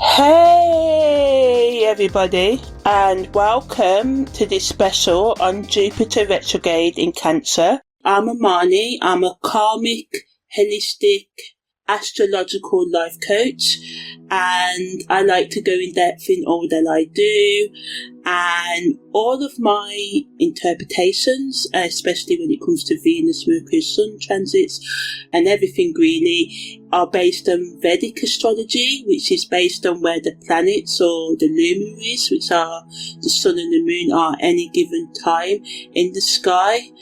Hey everybody, and welcome to this special on Jupiter retrograde in Cancer. I'm Amani. I'm a karmic, holistic, astrological life coach, and I like to go in depth in all that I do, and all of my interpretations, especially when it comes to Venus, Mercury, Sun transits and everything really, are based on Vedic astrology, which is based on where the planets or the luminaries, which are the sun and the moon, are any given time in the sky.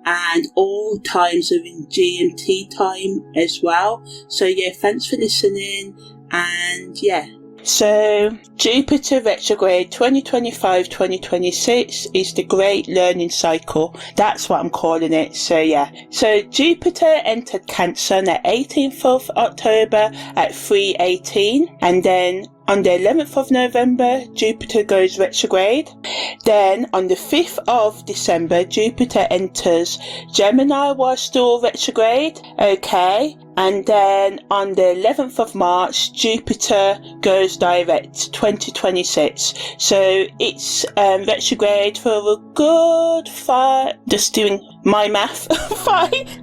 And all times are in GMT time as well. So yeah, thanks for listening, and yeah. So Jupiter retrograde 2025-2026 is the great learning cycle. That's what I'm calling it. So yeah. So Jupiter entered Cancer on the 18th of October at 3:18, and then on the 11th of November, Jupiter goes retrograde. Then on the 5th of December, Jupiter enters Gemini while still retrograde. Okay. And then on the 11th of March, Jupiter goes direct, 2026. So it's retrograde for a good just doing my math,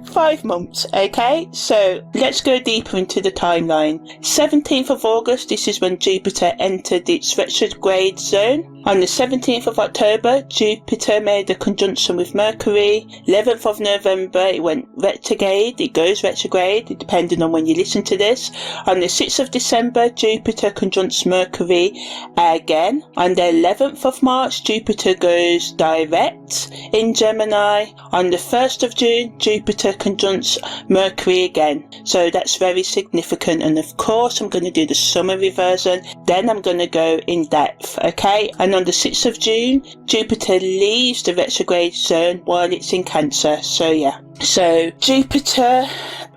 five months, okay? So let's go deeper into the timeline. 17th of August, this is when Jupiter entered its retrograde zone. On the 17th of October, Jupiter made a conjunction with Mercury. 11th of November, it went retrograde. It goes retrograde, depending on when you listen to this. On the 6th of December, Jupiter conjuncts Mercury again. On the 11th of March, Jupiter goes direct in Gemini. On the 1st of June, Jupiter conjuncts Mercury again. So that's very significant. And of course, I'm going to do the summary version. Then I'm going to go in depth, okay? And on the 6th of June, Jupiter leaves the retrograde zone while it's in Cancer. So yeah. So Jupiter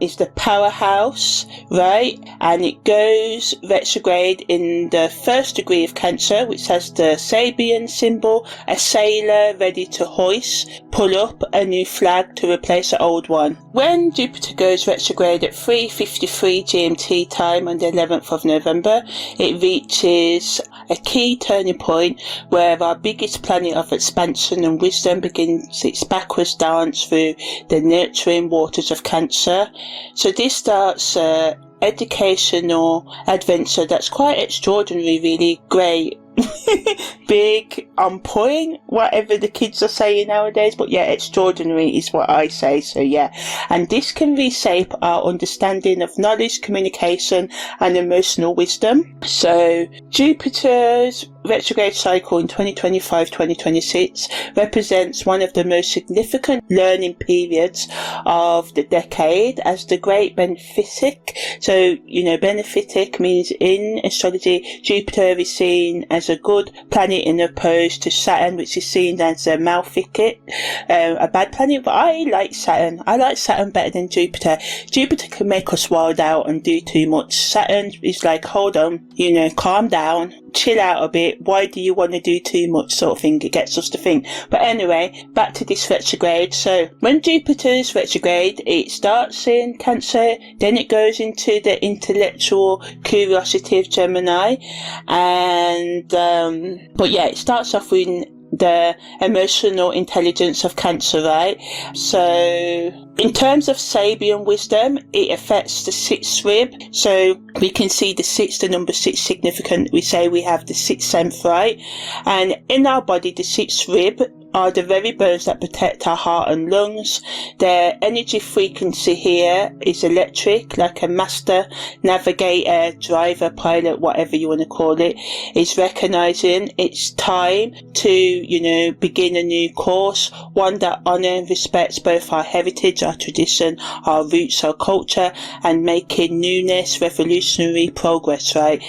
is the powerhouse, right? And it goes retrograde in the first degree of Cancer, which has the Sabian symbol, a sailor ready to pull up a new flag to replace the old one. When Jupiter goes retrograde at 3:53 GMT time on the 11th of November, it reaches a key turning point where our biggest planet of expansion and wisdom begins its backwards dance through the nurturing waters of Cancer. So this starts educational adventure that's quite extraordinary, really great. Big, on point, whatever the kids are saying nowadays, but yeah, extraordinary is what I say. So yeah, and this can reshape our understanding of knowledge, communication and emotional wisdom. So Jupiter's retrograde cycle in 2025-2026 represents one of the most significant learning periods of the decade as the great benefic. So, benefic means in astrology, Jupiter is seen as a good planet in opposed to Saturn, which is seen as a malefic, a bad planet. But I like Saturn. I like Saturn better than Jupiter. Jupiter can make us wild out and do too much. Saturn is like, hold on, calm down, chill out a bit. Why do you want to do too much, sort of thing? It gets us to think. But anyway, back to this retrograde. So when Jupiter's retrograde, it starts in Cancer, then it goes into the intellectual curiosity of Gemini, and but yeah, it starts off with the emotional intelligence of Cancer, right? So in terms of Sabian wisdom, it affects the sixth rib. So we can see the number 6 significant. We say we have the sixth sense, right? And in our body, the sixth rib are the very bones that protect our heart and lungs. Their energy frequency here is electric, like a master navigator, driver, pilot, whatever you want to call it, is recognizing it's time to, begin a new course, one that honor and respects both our heritage, our tradition, our roots, our culture, and making newness, revolutionary progress, right?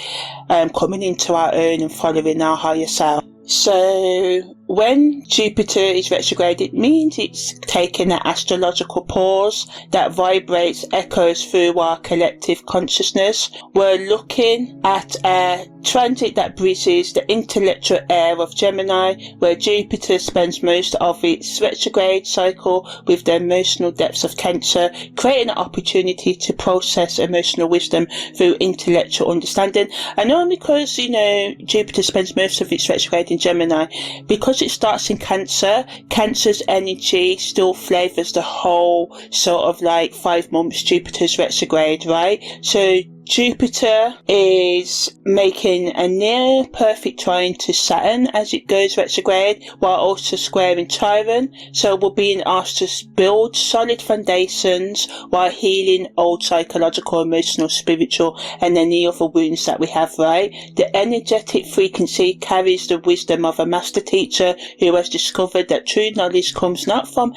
Coming into our own and following our higher self. So when Jupiter is retrograde, it means it's taking an astrological pause that vibrates, echoes through our collective consciousness. We're looking at a transit that breezes the intellectual air of Gemini, where Jupiter spends most of its retrograde cycle with the emotional depths of Cancer, creating an opportunity to process emotional wisdom through intellectual understanding. And only because, Jupiter spends most of its retrograde in Gemini, because it starts in Cancer, Cancer's energy still flavours the whole sort of 5 months Jupiter's retrograde, right? So Jupiter is making a near perfect trine to Saturn as it goes retrograde, while also squaring Chiron. So we're being asked to build solid foundations while healing old psychological, emotional, spiritual, and any other wounds that we have, right? The energetic frequency carries the wisdom of a master teacher who has discovered that true knowledge comes not from,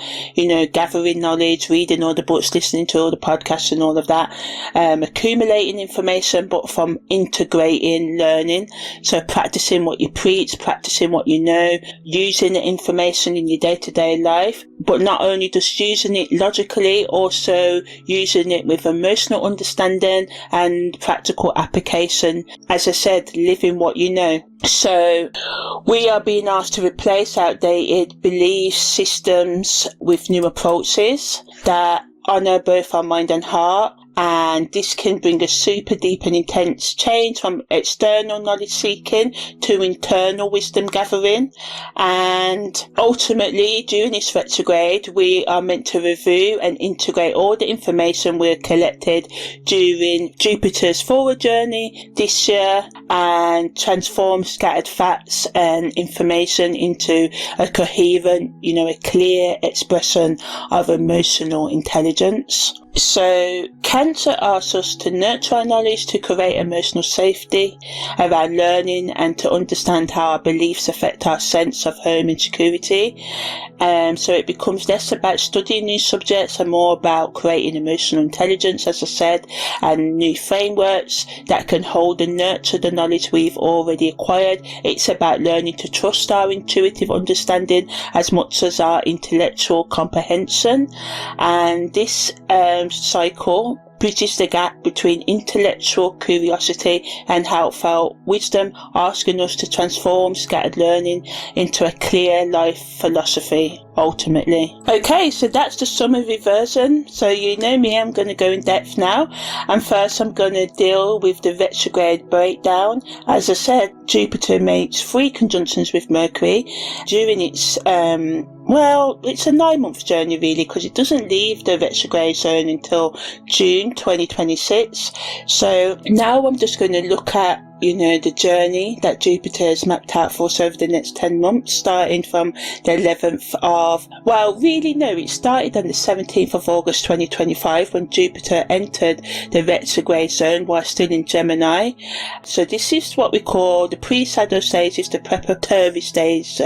gathering knowledge, reading all the books, listening to all the podcasts and all of that, accumulating information, but from integrating learning. So practicing what you preach, practicing what you know, using the information in your day-to-day life, but not only just using it logically, also using it with emotional understanding and practical application. As I said, living what you know. So we are being asked to replace outdated belief systems with new approaches that honour both our mind and heart. And this can bring a super deep and intense change from external knowledge seeking to internal wisdom gathering. And ultimately, during this retrograde, we are meant to review and integrate all the information we've collected during Jupiter's forward journey this year and transform scattered facts and information into a coherent, a clear expression of emotional intelligence. So Cancer asks us to nurture our knowledge to create emotional safety around learning and to understand how our beliefs affect our sense of home and security. So it becomes less about studying new subjects and more about creating emotional intelligence, as I said, and new frameworks that can hold and nurture the knowledge we've already acquired. It's about learning to trust our intuitive understanding as much as our intellectual comprehension. And this cycle bridges the gap between intellectual curiosity and heartfelt wisdom, asking us to transform scattered learning into a clear life philosophy, ultimately. Okay, so that's the summary version. So you know me, I'm going to go in depth now. And first I'm going to deal with the retrograde breakdown. As I said, Jupiter makes 3 conjunctions with Mercury during its it's a 9-month journey really, because it doesn't leave the retrograde zone until June 2026. So now I'm just going to look at the journey that Jupiter has mapped out for us over the next 10 months, starting from the 11th of, it started on the 17th of August 2025 when Jupiter entered the retrograde zone while still in Gemini. So this is what we call the pre-shadow stage, is the preparatory stage.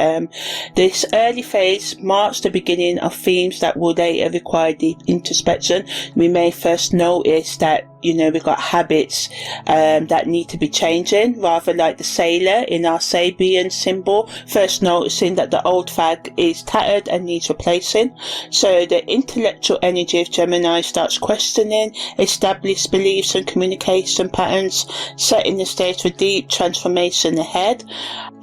This early phase marks the beginning of themes that will later require deep introspection. We may first notice that we've got habits that need to be changing, rather like the sailor in our Sabian symbol, first noticing that the old flag is tattered and needs replacing. So the intellectual energy of Gemini starts questioning established beliefs and communication patterns, setting the stage for deep transformation ahead.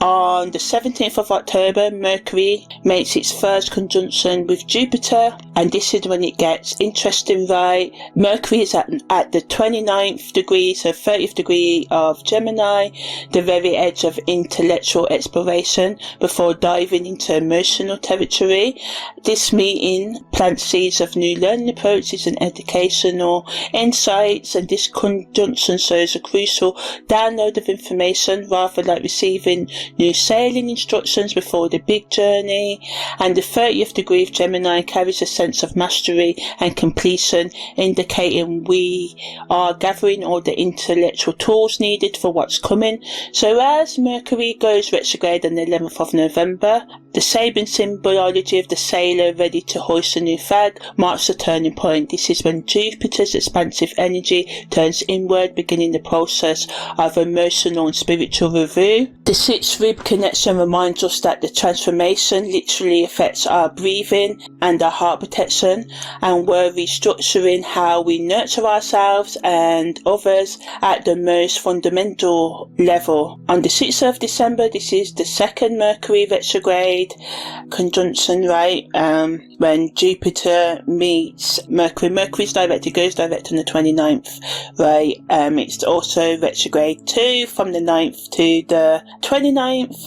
On the 17th of October, Mercury makes its first conjunction with Jupiter, and this is when it gets interesting, right? Mercury is at the 29th degree, so 30th degree of Gemini, the very edge of intellectual exploration before diving into emotional territory. This meeting plants seeds of new learning approaches and educational insights, and this conjunction shows a crucial download of information, rather like receiving new sailing instructions before the big journey. And the 30th degree of Gemini carries a sense of mastery and completion, indicating we are gathering all the intellectual tools needed for what's coming. So as Mercury goes retrograde on the 11th of November, The Sabian symbology of the sailor ready to hoist a new flag marks the turning point. This is when Jupiter's expansive energy turns inward, beginning the process of emotional and spiritual review. The sixth rib connection reminds us that the transformation literally affects our breathing and our heart protection, and we're restructuring how we nurture ourselves and others at the most fundamental level. On the 6th of December, this is the second Mercury retrograde conjunction, right? When Jupiter meets Mercury. Mercury's direct, it goes direct on the 29th, right? It's also retrograde too from the 9th to the 29th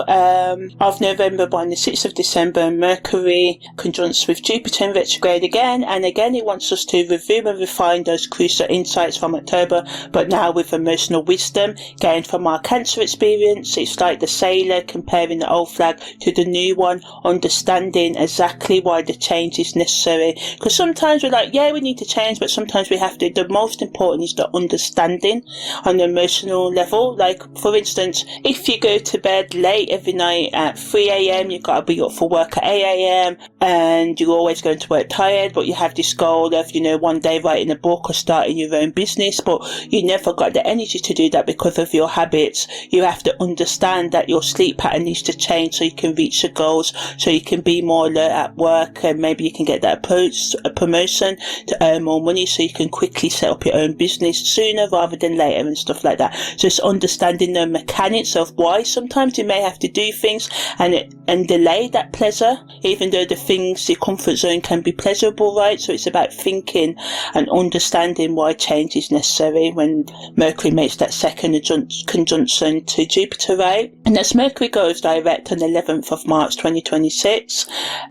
of November. But on the 6th of December, Mercury conjuncts with Jupiter in retrograde again, and again it wants us to review and refine those crucial insights from October, but now with emotional wisdom gained from our Cancer experience. It's like the sailor comparing the old flag to the new one, understanding exactly why the change is necessary. Because sometimes we're like, yeah, we need to change, but sometimes we have to. The most important is the understanding on the emotional level. Like, for instance, if you go to bed late every night at 3 a.m, you've got to be up for work at 8 a.m, and you're always going to work tired, but you have this goal of, one day writing a book or starting your own business, but you never got the energy to do that because of your habits. You have to understand that your sleep pattern needs to change so you can reach your goals, so you can be more alert at work, and maybe you can get that promotion to earn more money, so you can quickly set up your own business sooner rather than later and stuff like that. So it's understanding the mechanics of why sometimes you may have to do things and delay that pleasure, even though the things, your comfort zone, can be pleasurable, right? So it's about thinking and understanding why change is necessary when Mercury makes that second conjunction to Jupiter, right? And as Mercury goes direct on the 11th of March 2026,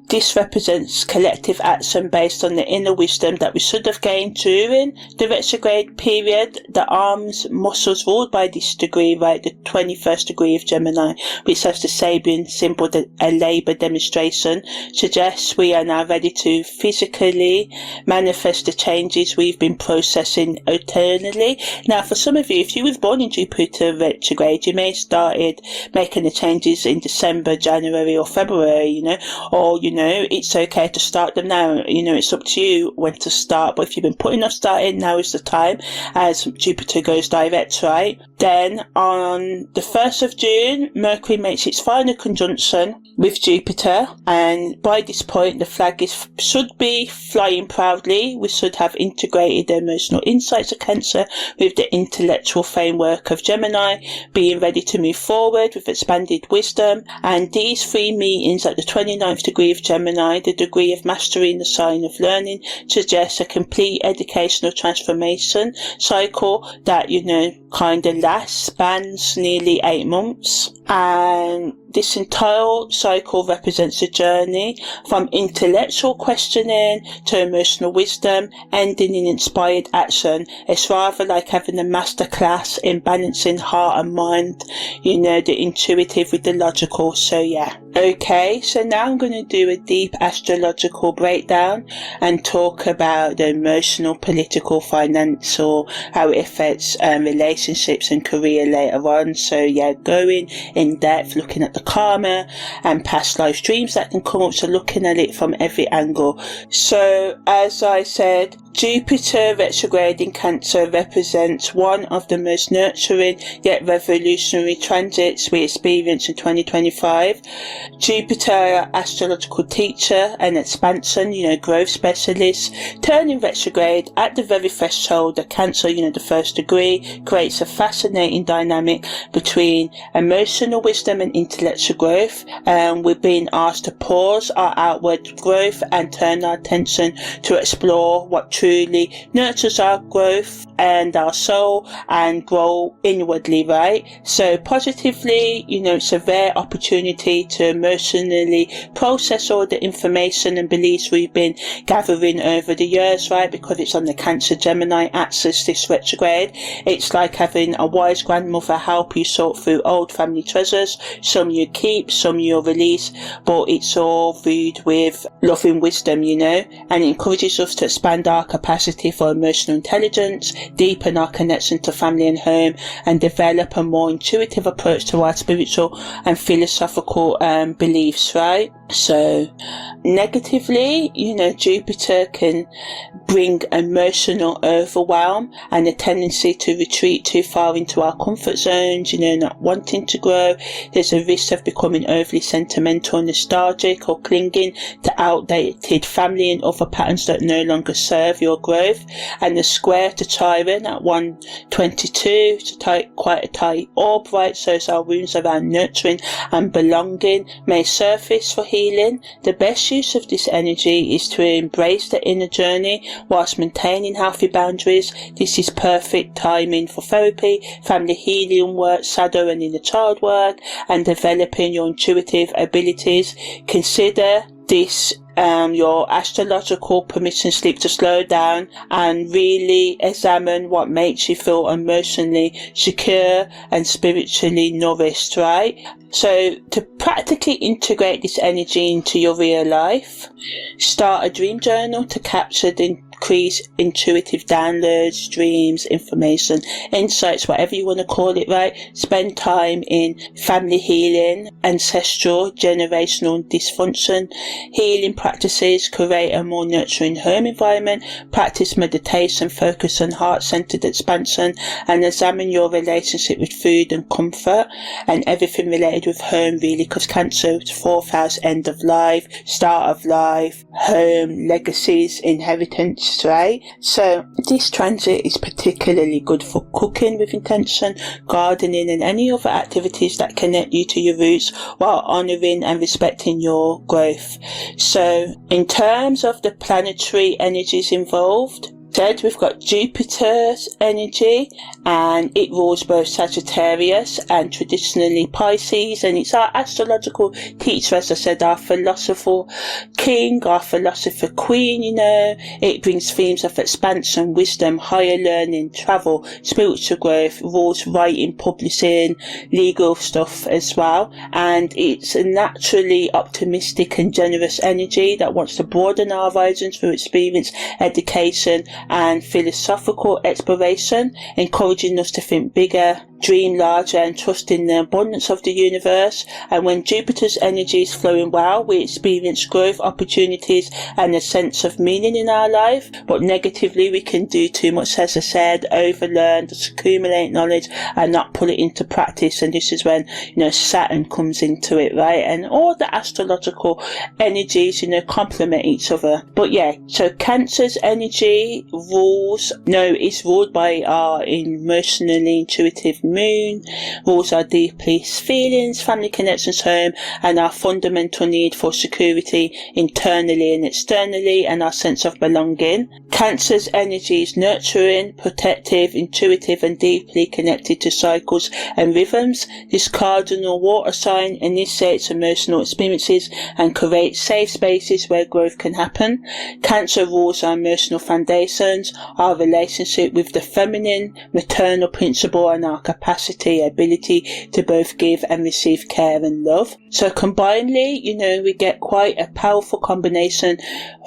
this represents collective action based on the inner wisdom that we should have gained during the retrograde period. The arms muscles ruled by this degree, right, the 21st degree of Gemini, which has the Sabian symbol, a labour demonstration, suggests we are now ready to physically manifest the changes we've been processing eternally. Now, for some of you, if you were born in Jupiter retrograde, you may have started making the changes in December, January or February, or, it's okay to start them now. It's up to you when to start, but if you've been putting off starting, now is the time as Jupiter goes direct, right? Then on the 1st of June, Mercury makes its final conjunction with Jupiter, and by this point the flag should be flying proudly. We should have integrated the emotional insights of Cancer with the intellectual framework of Gemini, being ready to move forward with expanded wisdom. And these three meetings at the 29th degree of Gemini, the degree of mastery in the sign of learning, suggests a complete educational transformation cycle that kind of spans nearly 8 months. And this entire cycle represents a journey from intellectual questioning to emotional wisdom, ending in inspired action. It's rather like having a masterclass in balancing heart and mind, the intuitive with the logical. So yeah. Okay, so now I'm going to do a deep astrological breakdown and talk about the emotional, political, financial, how it affects relationships and career later on. So yeah, going in depth, looking at the karma and past life dreams that can come up, so looking at it from every angle. So as I said, Jupiter retrograde in Cancer represents one of the most nurturing yet revolutionary transits we experience in 2025. Jupiter, astrological teacher and expansion, growth specialist, turning retrograde at the very threshold of Cancer, the first degree, creates a fascinating dynamic between emotional wisdom and intellectual growth. We're being asked to pause our outward growth and turn our attention to explore what truly nurtures our growth and our soul and grow inwardly, right? So positively, it's a rare opportunity to emotionally process all the information and beliefs we've been gathering over the years, right? Because it's on the Cancer Gemini axis, this retrograde. It's like having a wise grandmother help you sort through old family treasures. Some you keep, some you'll release, but it's all viewed with loving wisdom, and it encourages us to expand our capacity for emotional intelligence, deepen our connection to family and home, and develop a more intuitive approach to our spiritual and philosophical beliefs, right? So negatively, Jupiter can bring emotional overwhelm and a tendency to retreat too far into our comfort zones, not wanting to grow. There's a risk of becoming overly sentimental, nostalgic, or clinging to outdated family and other patterns that no longer serve your growth. And the square to Chiron at 122, it's quite a tight orb, right? So our wounds around nurturing and belonging may surface for healing. The best use of this energy is to embrace the inner journey whilst maintaining healthy boundaries. This is perfect timing for therapy, family healing work, shadow and inner child work, and developing your intuitive abilities. Consider this your astrological permission slip to slow down and really examine what makes you feel emotionally secure and spiritually nourished, right? So to practically integrate this energy into your real life, start a dream journal to capture the increased intuitive downloads, dreams, information, insights, whatever you want to call it, right? Spend time in family healing, ancestral, generational dysfunction, healing practices, create a more nurturing home environment, practice meditation, focus on heart-centered expansion, and examine your relationship with food and comfort and everything related with home, really, because Cancer is 4th house, end of life, start of life, home, legacies, inheritance, right? So this transit is particularly good for cooking with intention, gardening, and any other activities that connect you to your roots while honouring and respecting your growth. So in terms of the planetary energies involved, we've got Jupiter's energy, and it rules both Sagittarius and traditionally Pisces, and it's our astrological teacher, as I said, our philosopher king, our philosopher queen. It brings themes of expansion, wisdom, higher learning, travel, spiritual growth, rules writing, publishing, legal stuff as well, and it's a naturally optimistic and generous energy that wants to broaden our horizons through experience, education, and philosophical exploration, encouraging us to think bigger, dream larger, and trust in the abundance of the universe. And when Jupiter's energy is flowing well, we experience growth, opportunities, and a sense of meaning in our life. But negatively, we can do too much, as I said, overlearn, just accumulate knowledge and not put it into practice. And this is when, Saturn comes into it, right? And all the astrological energies, complement each other. But yeah, so Cancer's energy is ruled by our emotionally intuitive moon, rules our deepest feelings, family connections, home, and our fundamental need for security internally and externally, and our sense of belonging. Cancer's energy is nurturing, protective, intuitive, and deeply connected to cycles and rhythms. This cardinal water sign initiates emotional experiences and creates safe spaces where growth can happen. Cancer rules our emotional foundations, our relationship with the feminine, maternal principle, and our ability to both give and receive care and love. So combinedly, we get quite a powerful combination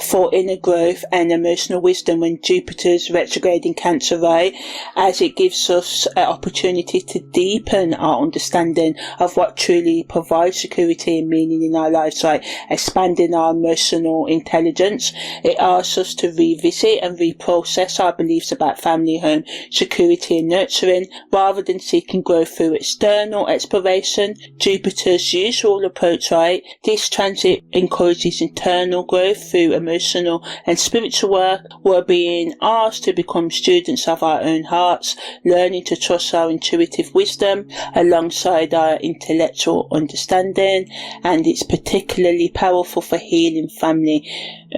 for inner growth and emotional wisdom when Jupiter's retrograde in Cancer, right? As it gives us an opportunity to deepen our understanding of what truly provides security and meaning in our lives, right? Expanding our emotional intelligence. It asks us to revisit and reprocess our beliefs about family, home, security, and nurturing, rather than seeking growth through external exploration. Jupiter's usual approach, right? This transit encourages internal growth through emotional and spiritual work. We're being asked to become students of our own hearts, learning to trust our intuitive wisdom alongside our intellectual understanding, and it's particularly powerful for healing family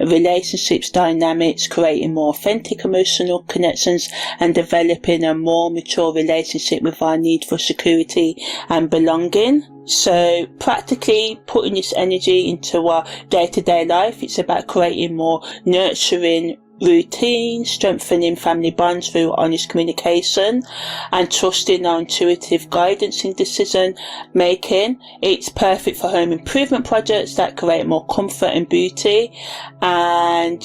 relationships dynamics, creating more authentic emotional connections, and developing a more mature relationship with our need for security and belonging. So practically putting this energy into our day-to-day life, it's about creating more nurturing routine, strengthening family bonds through honest communication, and trusting our intuitive guidance in decision making. It's perfect for home improvement projects that create more comfort and beauty, and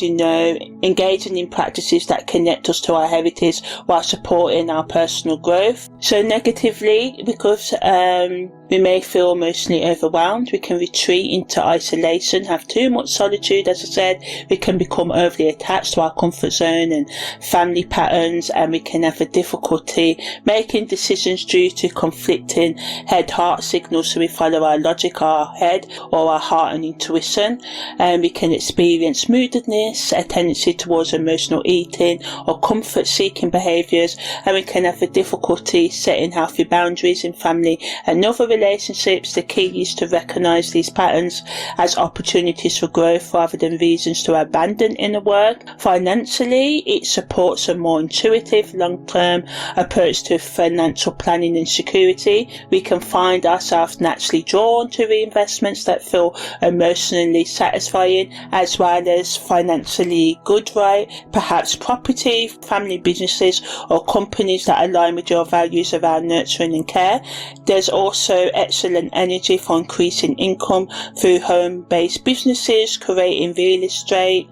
engaging in practices that connect us to our heritage while supporting our personal growth. So negatively, because we may feel emotionally overwhelmed, we can retreat into isolation, have too much solitude. As I said, we can become overly attached to our comfort zone and family patterns, and we can have a difficulty making decisions due to conflicting head-heart signals. So we follow our logic, our head, or our heart and intuition, and we can experience moodiness, a tendency towards emotional eating or comfort-seeking behaviours, and we can have a difficulty setting healthy boundaries in family and other relationships. The key is to recognise these patterns as opportunities for growth rather than reasons to abandon inner work. Financially, it supports a more intuitive, long-term approach to financial planning and security. We can find ourselves naturally drawn to reinvestments that feel emotionally satisfying as well as financially good, right? Perhaps property, family businesses, or companies that align with your values around nurturing and care. There's also excellent energy for increasing income through home-based businesses, creating real estate,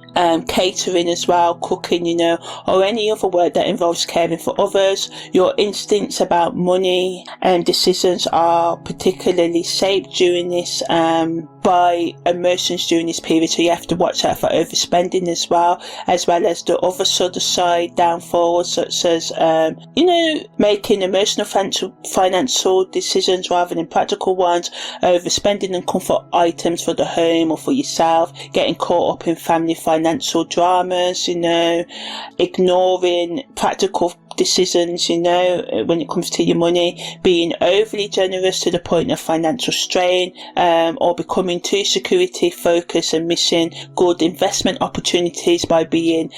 catering as well, cooking, or any other work that involves caring for others. Your instincts about money and decisions are particularly shaped during this by emotions during this period, so you have to watch out for overspending as well as the other sort of side downfalls, such as making emotional financial decisions rather than practical ones, overspending on comfort items for the home or for yourself, getting caught up in family financial dramas, ignoring practical decisions, when it comes to your money, being overly generous to the point of financial strain, or becoming too security focused and missing good investment opportunities by being,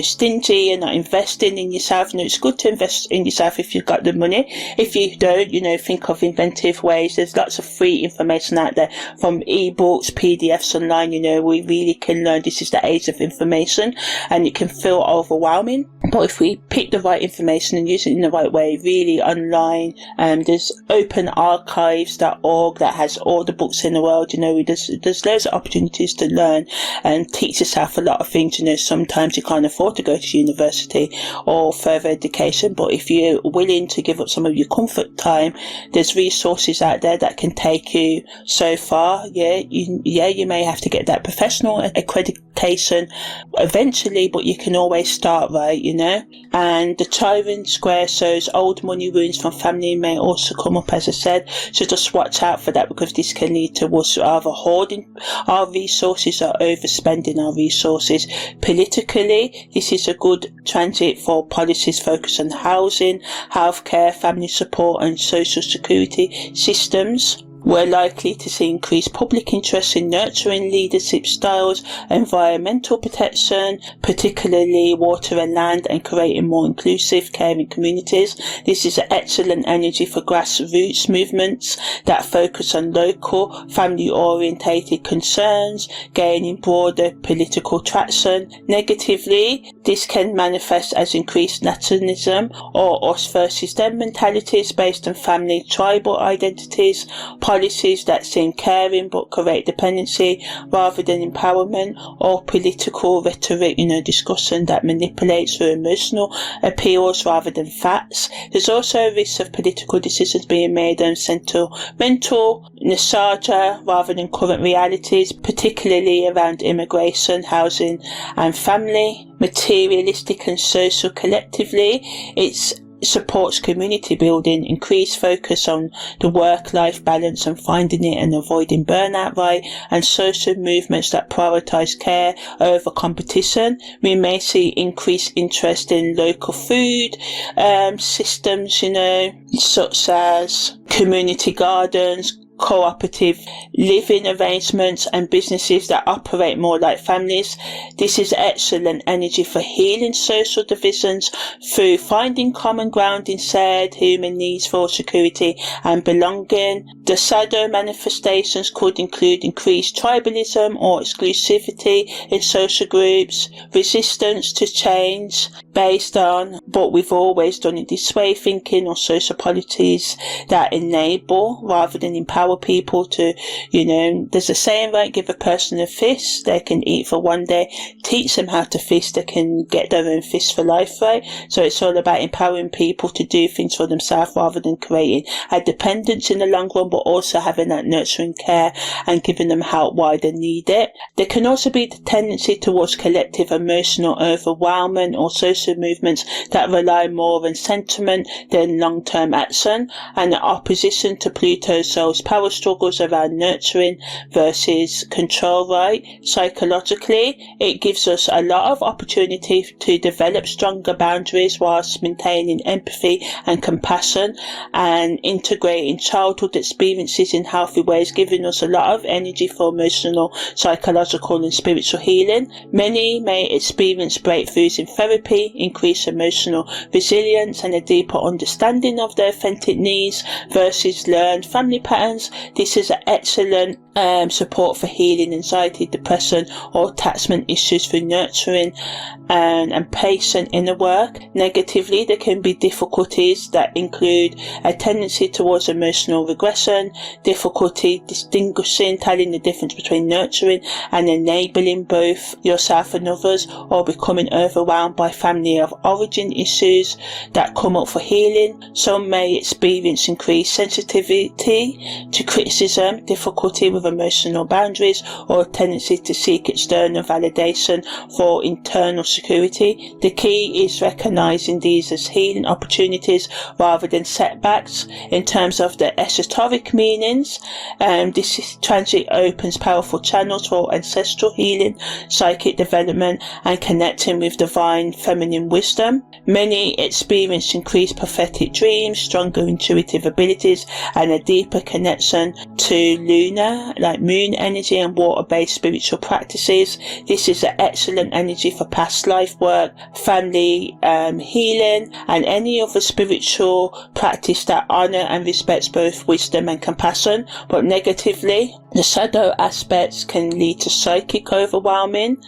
stingy and not investing in yourself. It's good to invest in yourself if you've got the money. If you don't, think of inventive ways. There's lots of free information out there, from ebooks, PDFs online. We really can learn. This is the age of information, and it can feel overwhelming. But if we pick the right information and use it in the right way, really online, there's openarchives.org that has all the books in the world. There's loads of opportunities to learn and teach yourself a lot of things. Sometimes you can't afford to go to university or further education, but if you're willing to give up some of your comfort time, there's resources out there that can take you so far. You may have to get that professional accreditation eventually, but you can always start, right? And the Chiron square shows old money wounds from family may also come up, as I said, so just watch out for that, because this can lead to us either hoarding our resources or overspending our resources. Politically, this is a good transit for policies focused on housing, healthcare, family support and social security systems. We're likely to see increased public interest in nurturing leadership styles, environmental protection, particularly water and land, and creating more inclusive, caring communities. This is an excellent energy for grassroots movements that focus on local, family-orientated concerns, gaining broader political traction. Negatively, this can manifest as increased nationalism or us versus them mentalities based on family tribal identities, policies that seem caring but create dependency rather than empowerment, or political rhetoric, discussion that manipulates through emotional appeals rather than facts. There's also a risk of political decisions being made on sentimental nostalgia rather than current realities, particularly around immigration, housing and family. Materialistic and social collectively, it's supports community building, increased focus on the work-life balance and finding it and avoiding burnout, right? And social movements that prioritise care over competition. We may see increased interest in local food systems, such as community gardens, cooperative living arrangements and businesses that operate more like families. This is excellent energy for healing social divisions through finding common ground in shared human needs for security and belonging. The shadow manifestations could include increased tribalism or exclusivity in social groups, resistance to change based on what we've always done it this way thinking, or social policies that enable rather than empower people to, there's a saying, right, give a person a fist, they can eat for one day. Teach them how to fish, they can get their own fish for life, right? So it's all about empowering people to do things for themselves rather than creating a dependence in the long run, but also having that nurturing care and giving them help while they need it. There can also be the tendency towards collective emotional overwhelmment or social movements that rely more on sentiment than long-term action, and the opposition to Pluto's soul's power struggles around nurturing versus control, right? Psychologically, it gives us a lot of opportunity to develop stronger boundaries whilst maintaining empathy and compassion and integrating childhood experiences in healthy ways, giving us a lot of energy for emotional, psychological and spiritual healing. Many may experience breakthroughs in therapy, increase emotional resilience and a deeper understanding of their authentic needs versus learned family patterns. This is an excellent support for healing anxiety, depression or attachment issues through nurturing and patient inner work. Negatively, there can be difficulties that include a tendency towards emotional regression, difficulty distinguishing, telling the difference between nurturing and enabling both yourself and others, or becoming overwhelmed by family of origin issues that come up for healing. Some may experience increased sensitivity to criticism, difficulty with emotional boundaries, or a tendency to seek external validation for internal security. The key is recognizing these as healing opportunities rather than setbacks. In terms of the esoteric meanings, this transit opens powerful channels for ancestral healing, psychic development and connecting with divine feminine wisdom. Many experience increased prophetic dreams, stronger intuitive abilities and a deeper connection to lunar, like moon energy and water-based spiritual practices. This is an excellent energy for past life work, family healing and any other spiritual practice that honor and respects both wisdom and compassion. But negatively, the shadow aspects can lead to psychic overwhelming,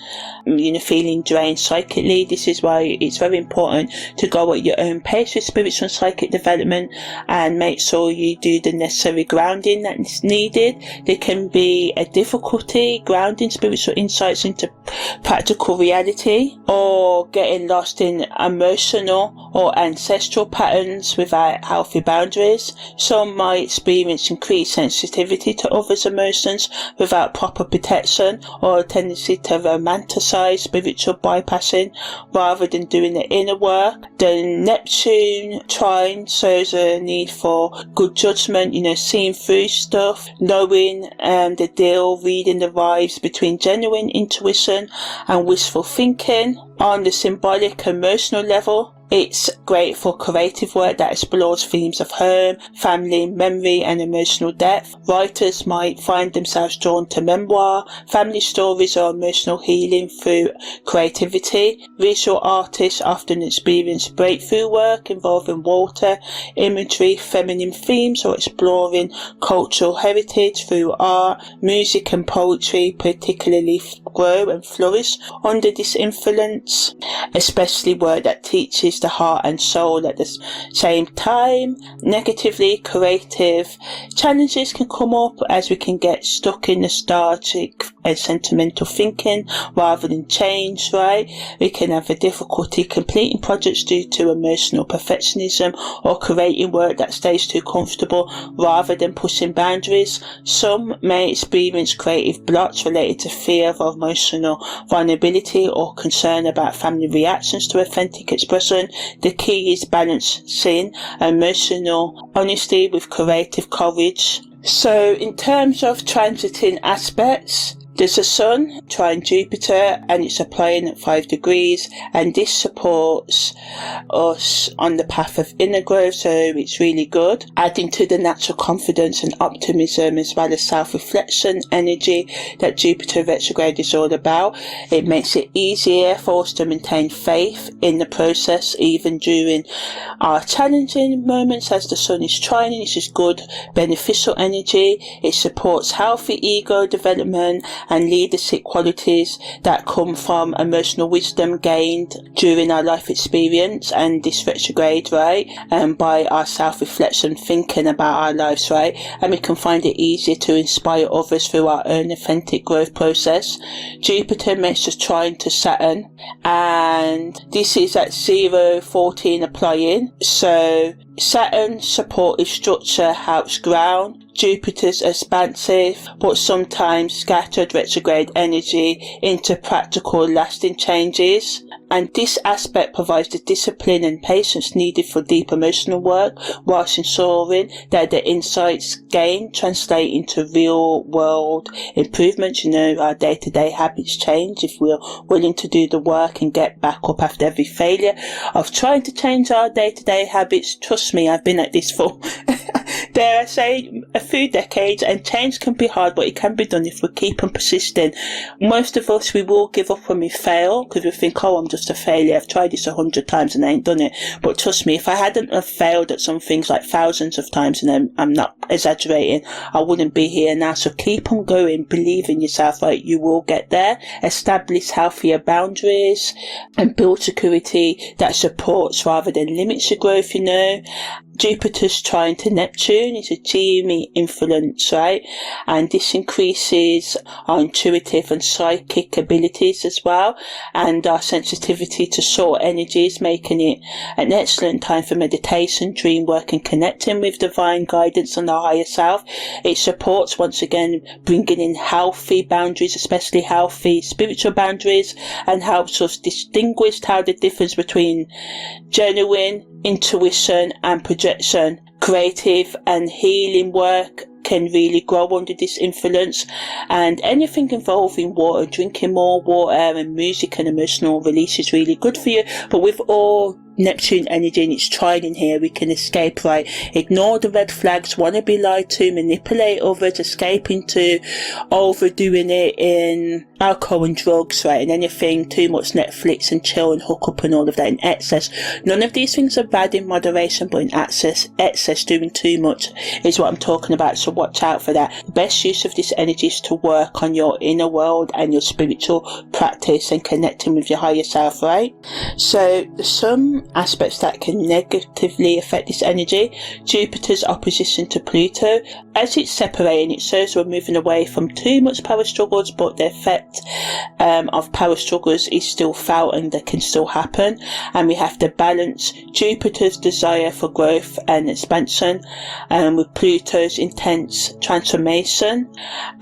feeling drained psychically. This is why it's very important to go at your own pace with spiritual and psychic development and make sure you do the necessary grounding that's needed. There can be a difficulty grounding spiritual insights into practical reality, or getting lost in emotional or ancestral patterns without healthy boundaries. Some might experience increased sensitivity to others' emotions without proper protection, or a tendency to romanticize spiritual bypassing rather than doing the inner work. The Neptune trine shows a need for good judgment, seeing through stuff, knowing the deal, reading the vibes between genuine intuition and wishful thinking. On the symbolic emotional level, it's great for creative work that explores themes of home, family, memory and emotional depth. Writers might find themselves drawn to memoir, family stories or emotional healing through creativity. Visual artists often experience breakthrough work involving water, imagery, feminine themes or exploring cultural heritage through art. Music and poetry particularly grow and flourish under this influence, especially work that teaches the heart and soul at the same time. Negatively, creative challenges can come up as we can get stuck in nostalgic and sentimental thinking rather than change, right? We can have a difficulty completing projects due to emotional perfectionism or creating work that stays too comfortable rather than pushing boundaries. Some may experience creative blocks related to fear of emotional vulnerability or concern about family reactions to authentic expression. The key is balancing emotional honesty with creative courage. So in terms of transiting aspects, There's the Sun trine Jupiter, and it's applying at 5 degrees, and this supports us on the path of inner growth, so it's really good. Adding to the natural confidence and optimism, as well as self-reflection energy that Jupiter retrograde is all about. It makes it easier for us to maintain faith in the process, even during our challenging moments as the Sun is trining. This is good, beneficial energy. It supports healthy ego development and leadership qualities that come from emotional wisdom gained during our life experience and this retrograde, right? And by our self-reflection, thinking about our lives, right? And we can find it easier to inspire others through our own authentic growth process. Jupiter makes us trine to Saturn, and this is at 0-14 applying. So Saturn's supportive structure helps ground. Jupiter's expansive but sometimes scattered retrograde energy into practical lasting changes, and this aspect provides the discipline and patience needed for deep emotional work, whilst ensuring that the insights gained translate into real world improvements. You know, our day-to-day habits change if we're willing to do the work and get back up after every failure of trying to change our day-to-day habits. Trust me, I've been at this for dare I say, a few decades, and change can be hard, but it can be done if we keep on persisting. Most of us, we will give up when we fail, because we think, oh, I'm just a failure, I've tried this 100 times and I ain't done it. But trust me, if I hadn't have failed at some things like thousands of times, and I'm not exaggerating, I wouldn't be here now. So keep on going, believe in yourself, right? You will get there. Establish healthier boundaries and build security that supports rather than limits your growth, you know. Jupiter's trine to Neptune is a Gemini influence, right? And this increases our intuitive and psychic abilities as well, and our sensitivity to soul energies, making it an excellent time for meditation, dream work, and connecting with divine guidance and our higher self. It supports, once again, bringing in healthy boundaries, especially healthy spiritual boundaries, and helps us distinguish how the difference between genuine intuition and projection, creative and healing work can really grow under this influence. And anything involving water, drinking more water and music and emotional release is really good for you. But with all Neptune energy and its trine in here, we can escape, right? Ignore the red flags, want to be lied to, manipulate others, escape into overdoing it in alcohol and drugs, right? And anything too much Netflix and chill and hook up and all of that in excess. None of these things are bad in moderation, but in excess doing too much is what I'm talking about. So watch out for that. The best use of this energy is to work on your inner world and your spiritual practice and connecting with your higher self, right? So there's some aspects that can negatively affect this energy. Jupiter's opposition to Pluto, as it's separating, it shows we're moving away from too much power struggles, but the effect of power struggles is still felt and that can still happen, and we have to balance Jupiter's desire for growth and expansion with Pluto's intense transformation,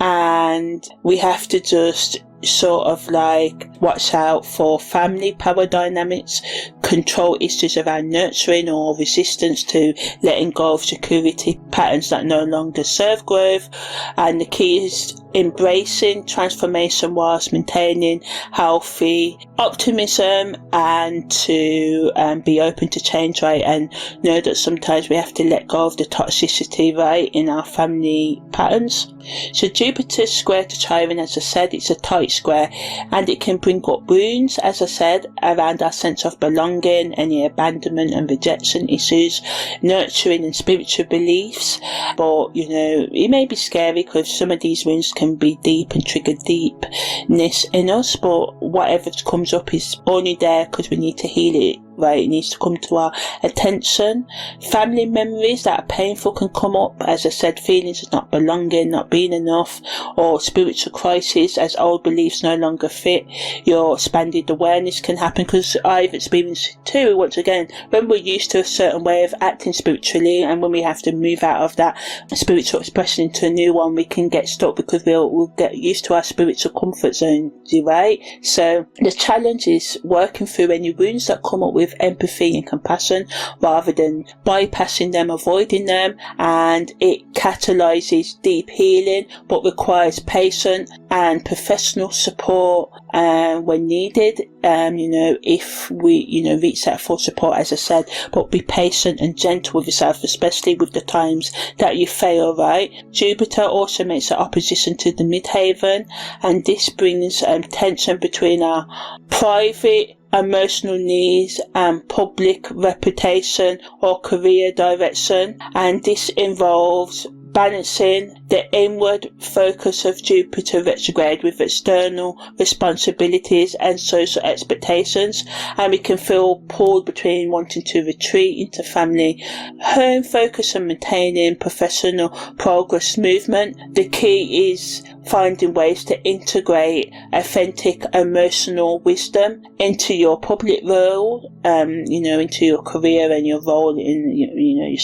and we have to just sort of like watch out for family power dynamics, control issues around nurturing or resistance to letting go of security patterns that no longer serve growth. And the key is embracing transformation whilst maintaining healthy optimism, and to be open to change, right? And know that sometimes we have to let go of the toxicity, right, in our family patterns. So Jupiter's square to Chiron, as I said, it's a tight square, and it can bring up wounds, as I said, around our sense of belonging, any abandonment and rejection issues, nurturing and spiritual beliefs. But you know, it may be scary because some of these wounds can be deep and trigger deepness in us, but whatever comes up is only there because we need to heal it, right? It needs to come to our attention. Family memories that are painful can come up, as I said, feelings of not belonging, not being enough, or spiritual crisis as old beliefs no longer fit. Your expanded awareness can happen, because I've experienced it too. Once again, when we're used to a certain way of acting spiritually, and when we have to move out of that spiritual expression into a new one, we can get stuck because we'll get used to our spiritual comfort zone, right? So the challenge is working through any wounds that come up with with empathy and compassion rather than bypassing them, avoiding them, and it catalyzes deep healing but requires patience and professional support when needed. If we reach that full support, as I said, but be patient and gentle with yourself, especially with the times that you fail, right? Jupiter also makes an opposition to the midheaven, and this brings tension between our private emotional needs and public reputation or career direction, and this involves balancing the inward focus of Jupiter retrograde with external responsibilities and social expectations, and we can feel pulled between wanting to retreat into family home focus and maintaining professional progress movement. The key is finding ways to integrate authentic emotional wisdom into your public role, into your career and your role in your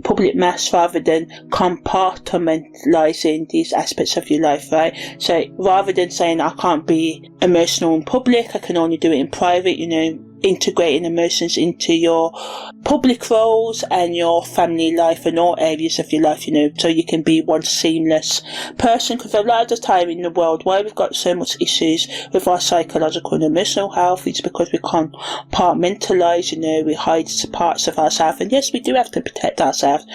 public mass, rather than compartmentalizing these aspects of your life, right? So rather than saying I can't be emotional in public, I can only do it in private, integrating emotions into your public roles and your family life and all areas of your life, so you can be one seamless person. Because a lot of the time in the world, why we've got so much issues with our psychological and emotional health is because we can't compartmentalize, we hide parts of ourselves. And yes, we do have to protect ourselves,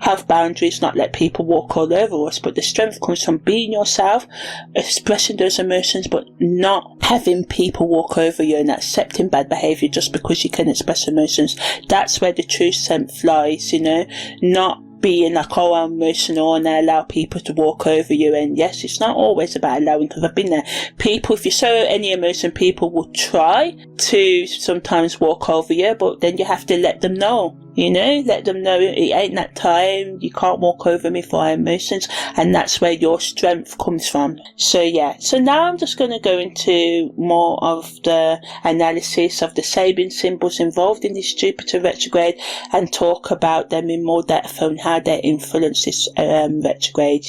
have boundaries, not let people walk all over us, but the strength comes from being yourself, expressing those emotions, but not having people walk over you and accepting bad behavior just because you can express emotions. That's where the true strength lies, not being like, oh, I'm emotional and I allow people to walk over you. And yes, it's not always about allowing, because I've been there. People, if you show any emotion, people will try to sometimes walk over you, but then you have to let them know. Let them know it ain't that time, you can't walk over me for our emotions, and that's where your strength comes from. So now I'm just going to go into more of the analysis of the Sabian symbols involved in this Jupiter retrograde and talk about them in more depth on how they influence this retrograde,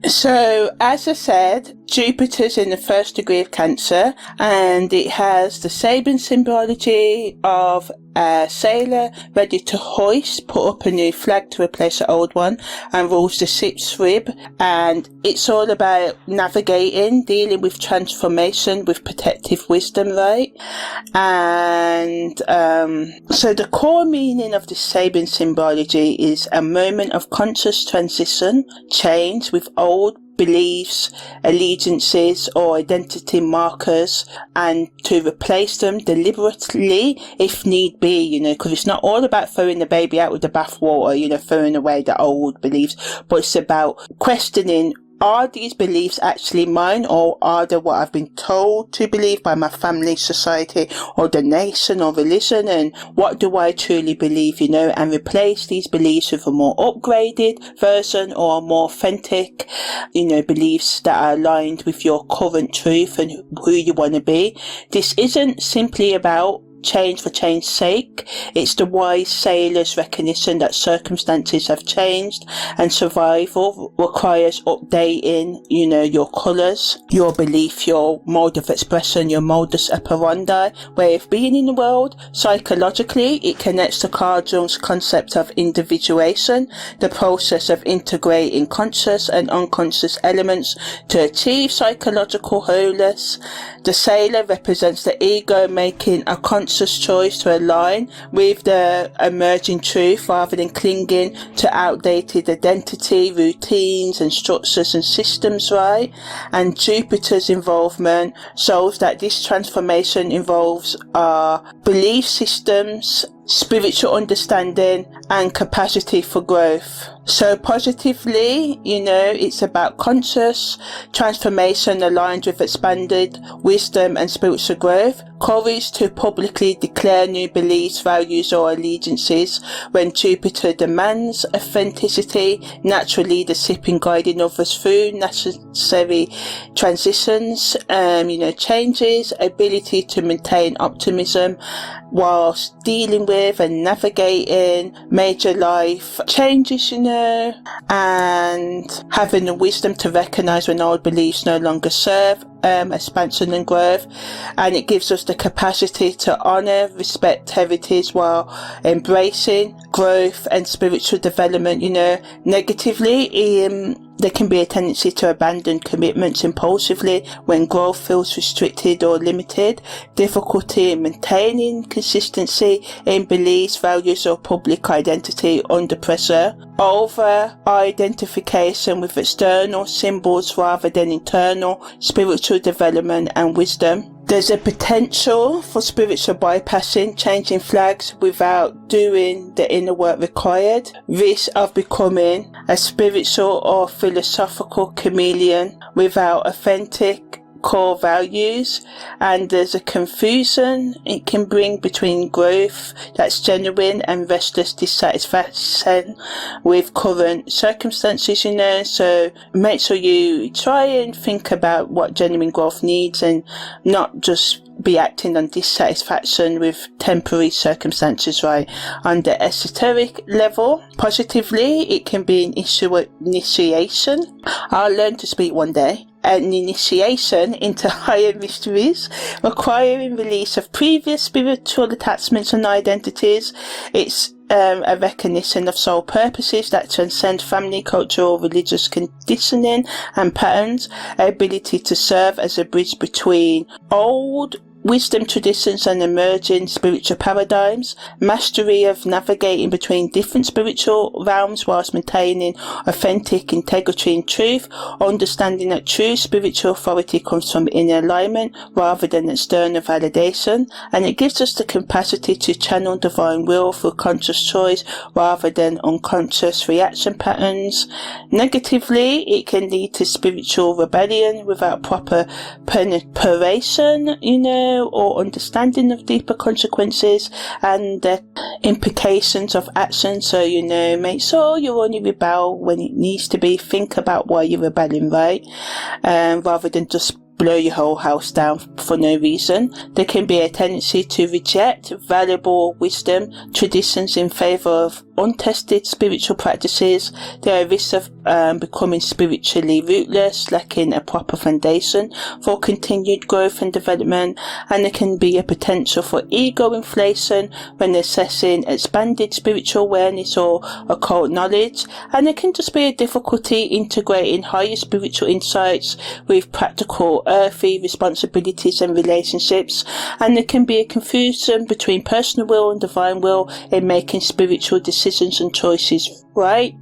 So, as I said, Jupiter's in the first degree of Cancer, and it has the Sabian symbology of a sailor ready to hoist, put up a new flag to replace the old one, and rules the ship's rib. And it's all about navigating, dealing with transformation with protective wisdom, right? And so the core meaning of the Sabian symbology is a moment of conscious transition, change with old beliefs, allegiances or identity markers, and to replace them deliberately if need be, because it's not all about throwing the baby out with the bathwater, throwing away the old beliefs, but it's about questioning, are these beliefs actually mine, or are they what I've been told to believe by my family, society, or the nation or religion? And what do I truly believe, and replace these beliefs with a more upgraded version or more authentic, beliefs that are aligned with your current truth and who you want to be. This isn't simply about change for change's sake. It's the wise sailor's recognition that circumstances have changed and survival requires updating, your colours, your belief, your mode of expression, your modus operandi, way of being in the world. Psychologically, it connects to Carl Jung's concept of individuation, the process of integrating conscious and unconscious elements to achieve psychological wholeness. The sailor represents the ego making a conscious choice to align with the emerging truth rather than clinging to outdated identity, routines and structures and systems, right? And Jupiter's involvement shows that this transformation involves our belief systems, spiritual understanding and capacity for growth. So positively, it's about conscious transformation aligned with expanded wisdom and spiritual growth, courage to publicly declare new beliefs, values or allegiances when Jupiter demands authenticity, natural leadership in guiding others through necessary transitions, changes, ability to maintain optimism whilst dealing with and navigating major life changes, and having the wisdom to recognise when old beliefs no longer serve expansion and growth. And it gives us the the capacity to honour, respect heritage while embracing growth and spiritual development. Negatively, there can be a tendency to abandon commitments impulsively when growth feels restricted or limited. Difficulty in maintaining consistency in beliefs, values or public identity under pressure. Over-identification with external symbols rather than internal spiritual development and wisdom. There's a potential for spiritual bypassing, changing flags without doing the inner work required. Risk of becoming a spiritual or philosophical chameleon without authentic core values, and there's a confusion it can bring between growth that's genuine and restless dissatisfaction with current circumstances. So make sure you try and think about what genuine growth needs and not just be acting on dissatisfaction with temporary circumstances, right? On the esoteric level, positively, it can be an initiation. I'll learn to speak one day. An initiation into higher mysteries, requiring release of previous spiritual attachments and identities. It's a recognition of soul purposes that transcend family, cultural, religious conditioning and patterns, ability to serve as a bridge between old wisdom traditions and emerging spiritual paradigms, mastery of navigating between different spiritual realms whilst maintaining authentic integrity and truth, understanding that true spiritual authority comes from inner alignment rather than external validation, and it gives us the capacity to channel divine will through conscious choice rather than unconscious reaction patterns. Negatively, it can lead to spiritual rebellion without proper preparation, or understanding of deeper consequences and the implications of action. So, make sure you only rebel when it needs to be. Think about why you're rebelling, right? Rather than just blow your whole house down for no reason. There can be a tendency to reject valuable wisdom traditions in favour of untested spiritual practices. There are risks of becoming spiritually rootless, lacking a proper foundation for continued growth and development, and there can be a potential for ego inflation when assessing expanded spiritual awareness or occult knowledge, and there can just be a difficulty integrating higher spiritual insights with practical earthly responsibilities and relationships, and there can be a confusion between personal will and divine will in making spiritual decisions and choices, right?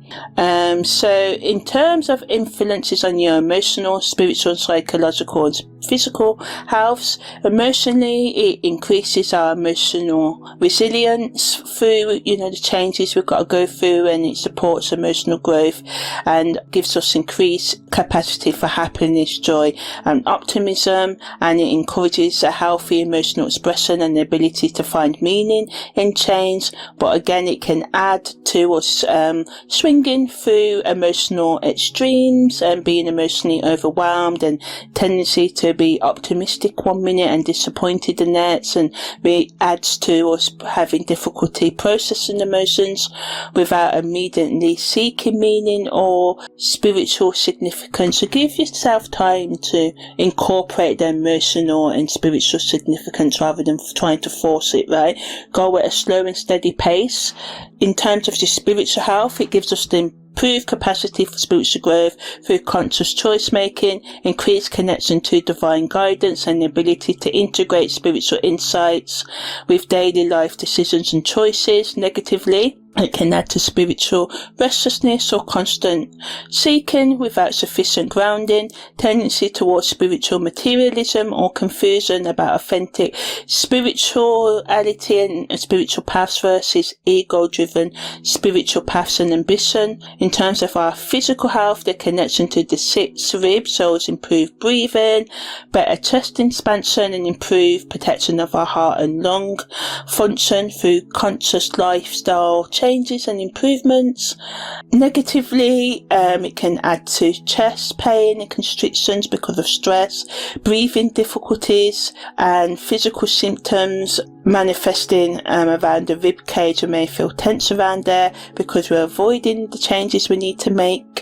So in terms of influences on your emotional, spiritual, psychological and physical health, emotionally it increases our emotional resilience through the changes we've got to go through, and it supports emotional growth and gives us increased capacity for happiness, joy and optimism, and it encourages a healthy emotional expression and the ability to find meaning in change. But again, it can add to us swinging through emotional extremes and being emotionally overwhelmed, and tendency to be optimistic one minute and disappointed the next, and it adds to us having difficulty processing emotions without immediately seeking meaning or spiritual significance. So give yourself time to incorporate the emotional and spiritual significance rather than trying to force it, right? Go at a slow and steady pace. In terms of your spiritual health, it gives us the improved capacity for spiritual growth through conscious choice making, increased connection to divine guidance, and the ability to integrate spiritual insights with daily life decisions and choices. Negatively, it can add to spiritual restlessness or constant seeking without sufficient grounding, tendency towards spiritual materialism or confusion about authentic spirituality and spiritual paths versus ego-driven spiritual paths and ambition. In terms of our physical health, the connection to the sixth rib shows improved breathing, better chest expansion, and improved protection of our heart and lung function through conscious lifestyle changes and improvements. Negatively, it can add to chest pain and constrictions because of stress, breathing difficulties, and physical symptoms manifesting around the rib cage. We may feel tense around there because we're avoiding the changes we need to make.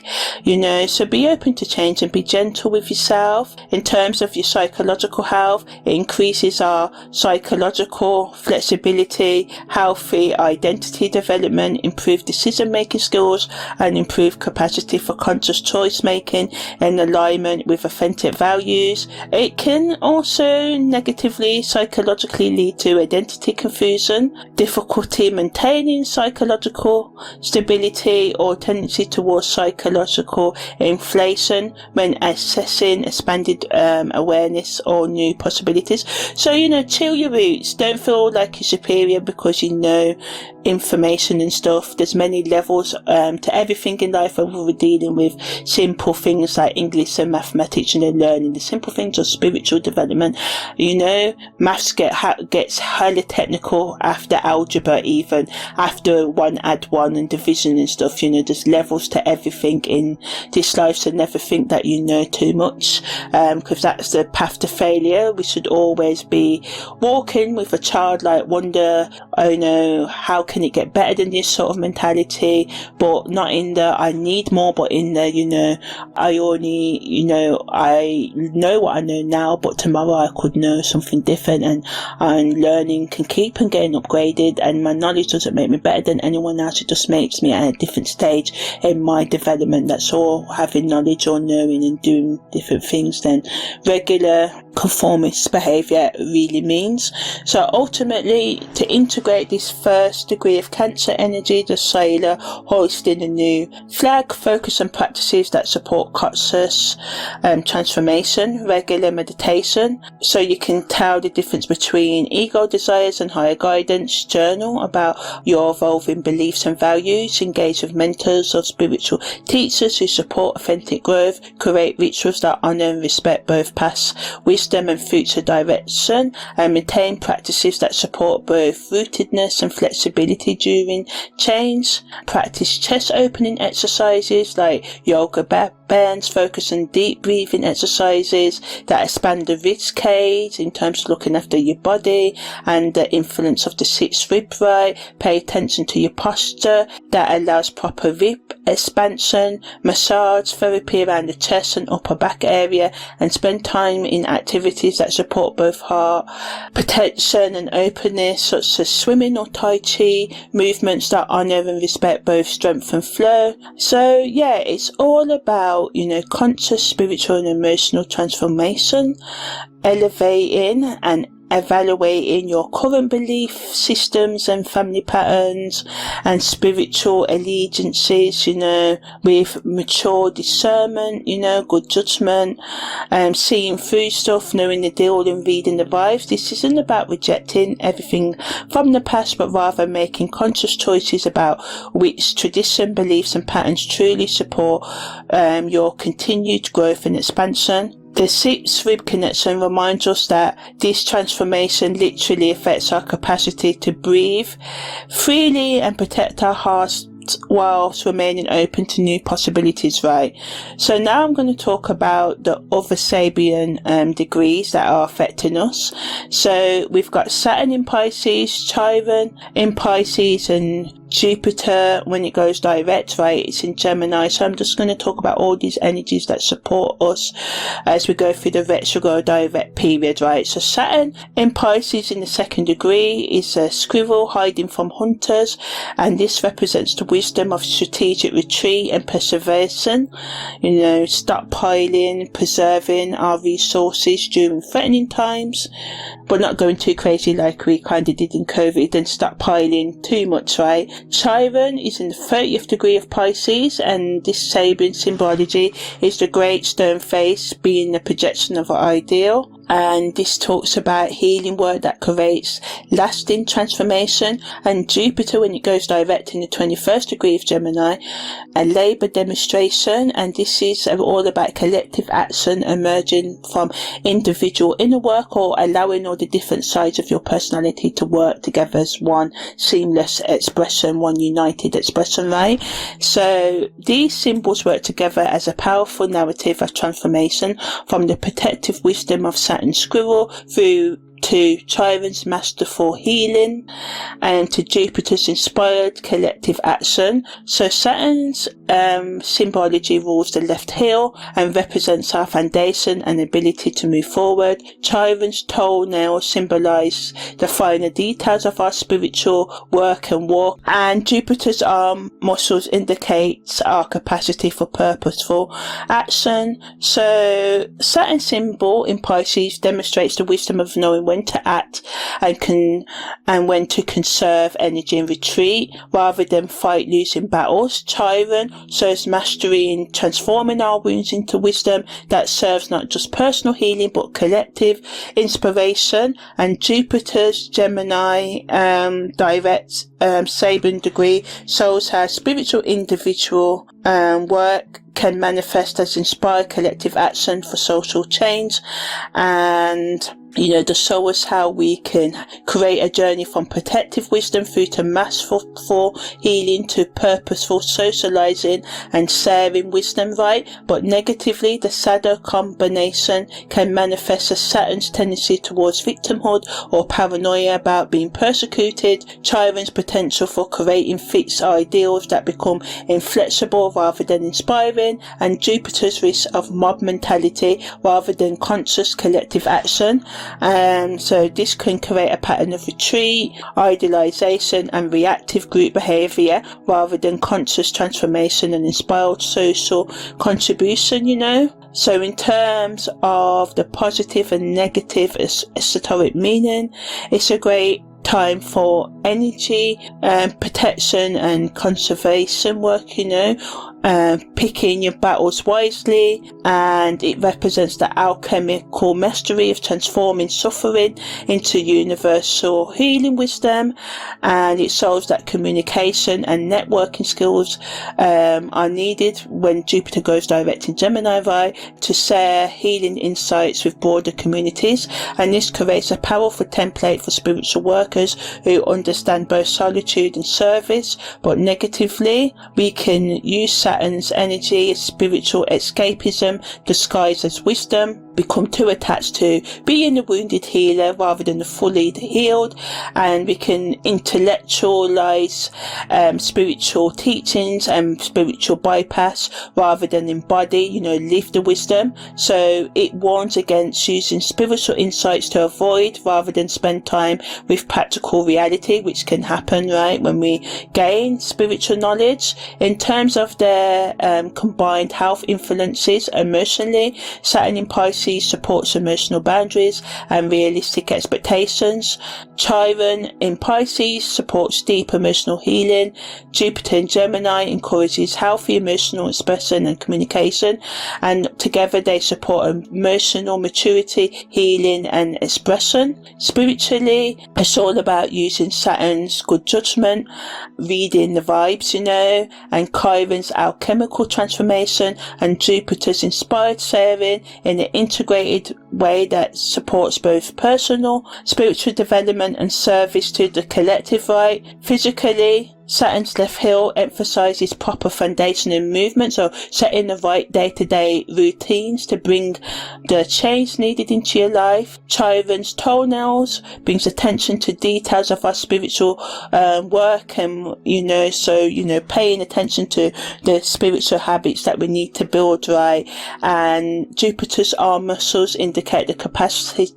So be open to change and be gentle with yourself. In terms of your psychological health, it increases our psychological flexibility, healthy identity development, improved decision-making skills, and improved capacity for conscious choice making in alignment with authentic values. It can also negatively psychologically lead to identity confusion, difficulty maintaining psychological stability, or tendency towards psychological inflation when accessing expanded awareness or new possibilities. So, chill your roots. Don't feel like you're superior because you know information and stuff. There's many levels to everything in life, whether we're dealing with simple things like English and mathematics, learning the simple things, or spiritual development. Maths gets highly technical after algebra, even after 1 add 1 and division and stuff. There's levels to everything in this life, so never think that you know too much, because that's the path to failure. We should always be walking with a childlike wonder. Oh no, how can it get better than this sort of mentality? But not in the I need more, but in the I only I know what I know now, but tomorrow I could know something different, and learning can keep on getting upgraded, and my knowledge doesn't make me better than anyone else. It just makes me at a different stage in my development. That's all. Having knowledge or knowing and doing different things than regular conformist behaviour really means. So ultimately, to integrate this first degree of Cancer energy, the sailor hoisting a new flag, focus on practices that support conscious transformation, regular meditation, so you can tell the difference between ego desires and higher guidance. Journal about your evolving beliefs and values, engage with mentors or spiritual teachers who support authentic growth, create rituals that honour and respect both past wisdom and future direction, and maintain practices that support both rootedness and flexibility during change. Practice chest opening exercises like yoga bends, focus on deep breathing exercises that expand the rib cage in terms of looking after your body and the influence of the sixth rib, right? Pay attention to your posture that allows proper rib expansion, massage therapy around the chest and upper back area, and spend time in activities that support both heart protection and openness, such as swimming or Tai Chi, movements that honour and respect both strength and flow. So yeah, it's all about, conscious, spiritual and emotional transformation, elevating and evaluating your current belief systems and family patterns and spiritual allegiances, with mature discernment, good judgment, seeing through stuff, knowing the deal and reading the vibes. This isn't about rejecting everything from the past, but rather making conscious choices about which tradition, beliefs and patterns truly support your continued growth and expansion. The sixth rib connection reminds us that this transformation literally affects our capacity to breathe freely and protect our hearts whilst remaining open to new possibilities, right? So now I'm going to talk about the other Sabian degrees that are affecting us. So we've got Saturn in Pisces, Chiron in Pisces, and Jupiter when it goes direct, right? It's in Gemini. So I'm just going to talk about all these energies that support us as we go through the retrograde direct period, right? So Saturn in Pisces in the second degree is a squirrel hiding from hunters, and this represents the wisdom of strategic retreat and preservation, stockpiling, preserving our resources during threatening times, but not going too crazy like we kind of did in COVID and stockpiling too much, right? Chiron is in the 30th degree of Pisces, and this Sabian symbology is the great stone face being the projection of our ideal. And this talks about healing work that creates lasting transformation. And Jupiter, when it goes direct in the 21st degree of Gemini, a labour demonstration, and this is all about collective action emerging from individual inner work, or allowing all the different sides of your personality to work together as one seamless expression, one united expression, right? So these symbols work together as a powerful narrative of transformation from the protective wisdom of Saturn squirrel through to Chiron's masterful healing, and to Jupiter's inspired collective action. So Saturn's symbology rules the left heel and represents our foundation and ability to move forward. Chiron's toenails symbolize the finer details of our spiritual work and walk, and Jupiter's arm muscles indicates our capacity for purposeful action. So Saturn's symbol in Pisces demonstrates the wisdom of knowing when to act and when to conserve energy and retreat rather than fight losing battles. Chiron shows mastery in transforming our wounds into wisdom that serves not just personal healing but collective inspiration. And Jupiter's Gemini direct Saturn degree shows how spiritual individual work can manifest as inspired collective action for social change, and to show us how we can create a journey from protective wisdom through to masterful healing to purposeful socializing and sharing wisdom, right? But negatively, the shadow combination can manifest as Saturn's tendency towards victimhood or paranoia about being persecuted, Chiron's potential for creating fixed ideals that become inflexible rather than inspiring, and Jupiter's risk of mob mentality rather than conscious collective action. So this can create a pattern of retreat, idealization and reactive group behavior rather than conscious transformation and inspired social contribution, So in terms of the positive and negative esoteric meaning, it's a great time for energy, protection and conservation work, picking your battles wisely, and it represents the alchemical mastery of transforming suffering into universal healing wisdom, and it shows that communication and networking skills are needed when Jupiter goes direct in Gemini, right, to share healing insights with broader communities, and this creates a powerful template for spiritual workers who understand both solitude and service. But negatively, we can use Saturn's energy as spiritual escapism disguised as wisdom, become too attached to being a wounded healer rather than the fully healed, and we can intellectualize spiritual teachings and spiritual bypass rather than embody, live the wisdom. So it warns against using spiritual insights to avoid rather than spend time with practical reality, which can happen, right, when we gain spiritual knowledge. In terms of their combined health influences emotionally, Saturn in Pisces supports emotional boundaries and realistic expectations. Chiron in Pisces supports deep emotional healing. Jupiter in Gemini encourages healthy emotional expression and communication, and together they support emotional maturity, healing and expression. Spiritually, it's all about using Saturn's good judgment, reading the vibes, and Chiron's alchemical transformation and Jupiter's inspired sharing in an integrated way that supports both personal, spiritual development and service to the collective, right? Physically, Saturn's left heel emphasizes proper foundation and movement, so setting the right day-to-day routines to bring the change needed into your life. Chiron's toenails brings attention to details of our spiritual work, and paying attention to the spiritual habits that we need to build, right? And Jupiter's arm muscles indicate the capacity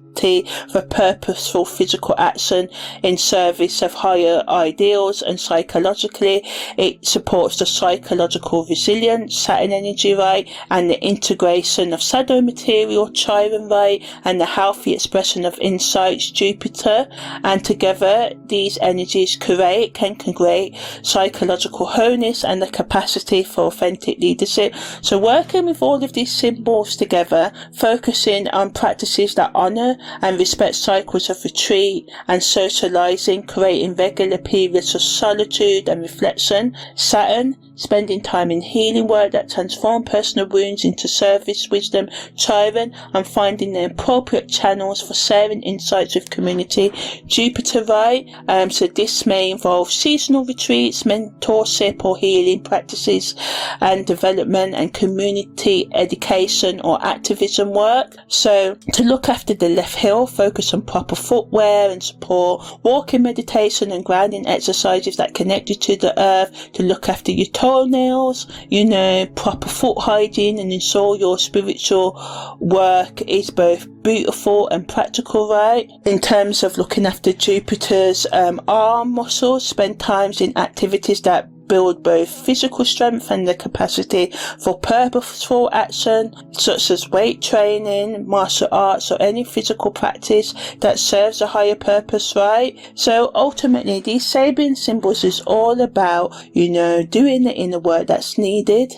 for purposeful physical action in service of higher ideals, and psychologically it supports the psychological resilience, Saturn energy, right, and the integration of shadow material, Chiron, right, and the healthy expression of insights, Jupiter, and together these energies can create psychological wholeness and the capacity for authentic leadership. So working with all of these symbols together, focusing on practices that honour and respect cycles of retreat and socializing, creating regular periods of solitude and reflection. Saturn spending time in healing work that transform personal wounds into service, wisdom, thriving, and finding the appropriate channels for sharing insights with community. Jupiter, right? So this may involve seasonal retreats, mentorship or healing practices, and development and community education or activism work. So to look after the left heel, focus on proper footwear and support walking, meditation and grounding exercises that connect you to the earth. To look after your toenails, proper foot hygiene, and ensure your spiritual work is both beautiful and practical, right? In terms of looking after Jupiter's arm muscles, spend times in activities that build both physical strength and the capacity for purposeful action, such as weight training, martial arts, or any physical practice that serves a higher purpose, right? So ultimately, these Sabian symbols is all about, doing the inner work that's needed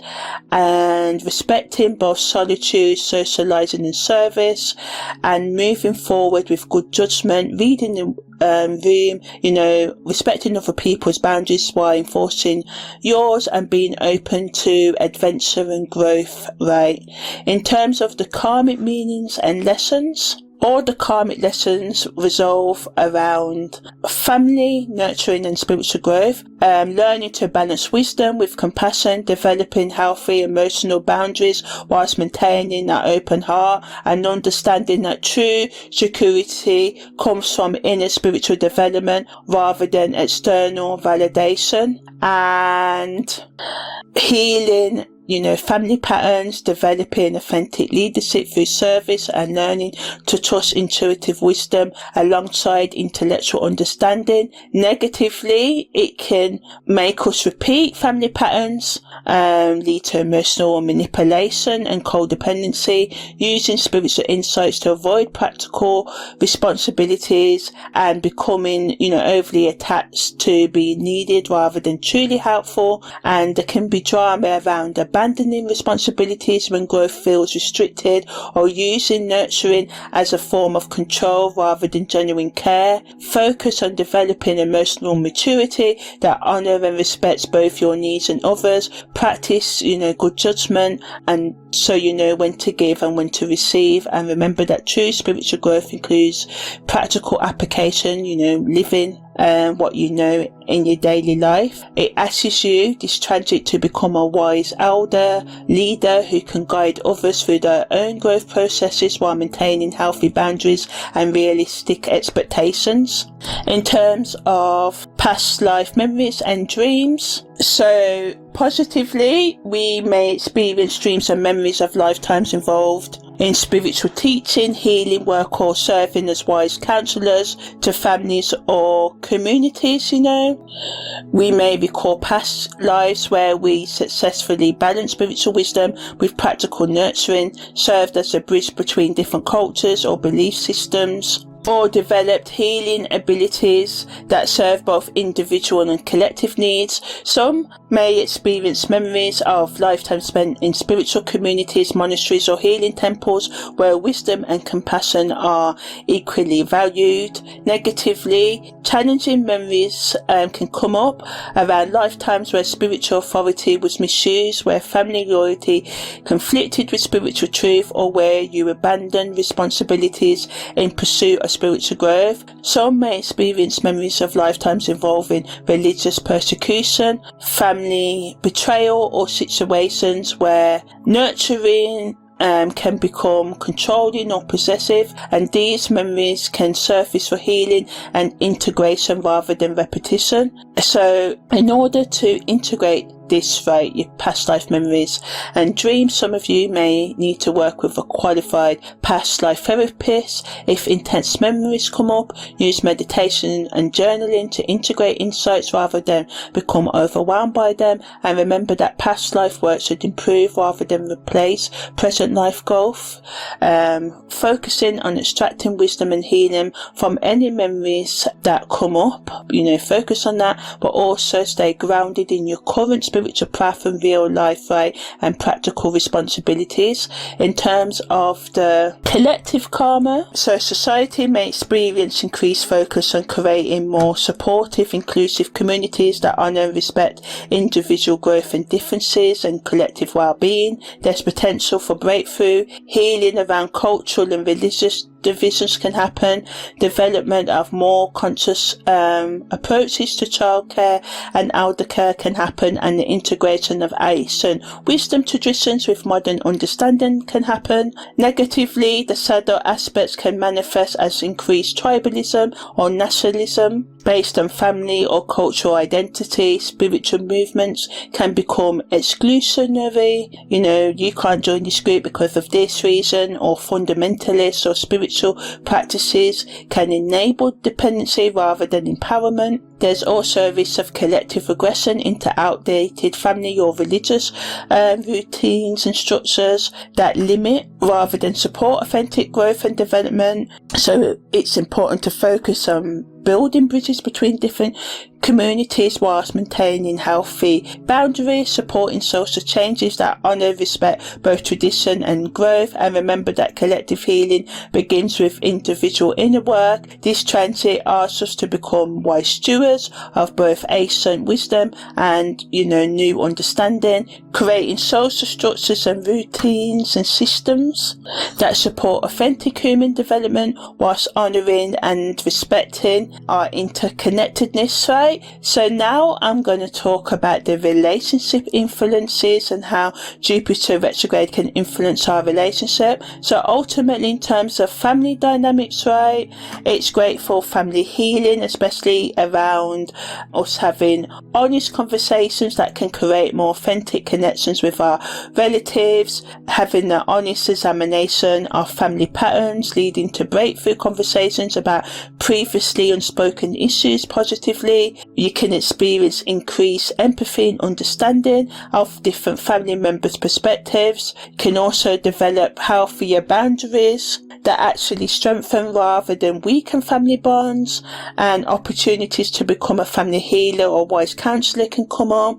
and respecting both solitude, socializing and service, and moving forward with good judgment, reading the room, respecting other people's boundaries while enforcing yours, and being open to adventure and growth, right? In terms of the karmic meanings and lessons, all the karmic lessons revolve around family, nurturing and spiritual growth, learning to balance wisdom with compassion, developing healthy emotional boundaries whilst maintaining that open heart, and understanding that true security comes from inner spiritual development rather than external validation, and healing family patterns, developing authentic leadership through service, and learning to trust intuitive wisdom alongside intellectual understanding. Negatively, it can make us repeat family patterns, lead to emotional manipulation and codependency, using spiritual insights to avoid practical responsibilities, and becoming, overly attached to being needed rather than truly helpful. And there can be drama around abandoning responsibilities when growth feels restricted, or using nurturing as a form of control rather than genuine care. Focus on developing emotional maturity that honor and respects both your needs and others. Practice, good judgment, and so you know when to give and when to receive. And remember that true spiritual growth includes practical application, living what you know in your daily life. It asks you, this transit, to become a wise elder, leader who can guide others through their own growth processes while maintaining healthy boundaries and realistic expectations. In terms of past life memories and dreams, so positively, we may experience dreams and memories of lifetimes involved in spiritual teaching, healing work, or serving as wise counselors to families or communities. We may recall past lives where we successfully balanced spiritual wisdom with practical nurturing, served as a bridge between different cultures or belief systems, or developed healing abilities that serve both individual and collective needs. Some may experience memories of lifetimes spent in spiritual communities, monasteries or healing temples where wisdom and compassion are equally valued. Negatively, challenging memories can come up around lifetimes where spiritual authority was misused, where family loyalty conflicted with spiritual truth, or where you abandoned responsibilities in pursuit of spiritual growth. Some may experience memories of lifetimes involving religious persecution, family betrayal, or situations where nurturing can become controlling or possessive, and these memories can surface for healing and integration rather than repetition. So in order to integrate this, right, your past life memories and dreams, some of you may need to work with a qualified past life therapist. If intense memories come up, use meditation and journaling to integrate insights rather than become overwhelmed by them. And remember that past life work should improve rather than replace present life growth. Focusing on extracting wisdom and healing from any memories that come up, focus on that, but also stay grounded in your current spiritual path and real life, right, and practical responsibilities. In terms of the collective karma, so society may experience increased focus on creating more supportive, inclusive communities that honour and respect individual growth and differences and collective well-being. There's potential for breakthrough, healing around cultural and religious divisions can happen, development of more conscious approaches to childcare and elder care can happen, and the integration of ancient wisdom traditions with modern understanding can happen. Negatively, the shadow aspects can manifest as increased tribalism or nationalism based on family or cultural identity. Spiritual movements can become exclusionary, you can't join this group because of this reason, or fundamentalists or spiritual practices can enable dependency rather than empowerment. There's also a risk of collective regression into outdated family or religious routines and structures that limit rather than support authentic growth and development. So it's important to focus on building bridges between different communities whilst maintaining healthy boundaries, supporting social changes that honour, respect both tradition and growth, and remember that collective healing begins with individual inner work. This transit asks us to become wise stewards of both ancient wisdom and, new understanding, creating social structures and routines and systems that support authentic human development whilst honouring and respecting our interconnectedness, right? So now I'm going to talk about the relationship influences and how Jupiter retrograde can influence our relationship. So ultimately, in terms of family dynamics, right, it's great for family healing, especially around us having honest conversations that can create more authentic connections with our relatives, having an honest examination of family patterns leading to breakthrough conversations about previously unspoken issues positively. You can experience increased empathy and understanding of different family members' perspectives. You can also develop healthier boundaries that actually strengthen rather than weaken family bonds, and opportunities to become a family healer or wise counsellor can come up.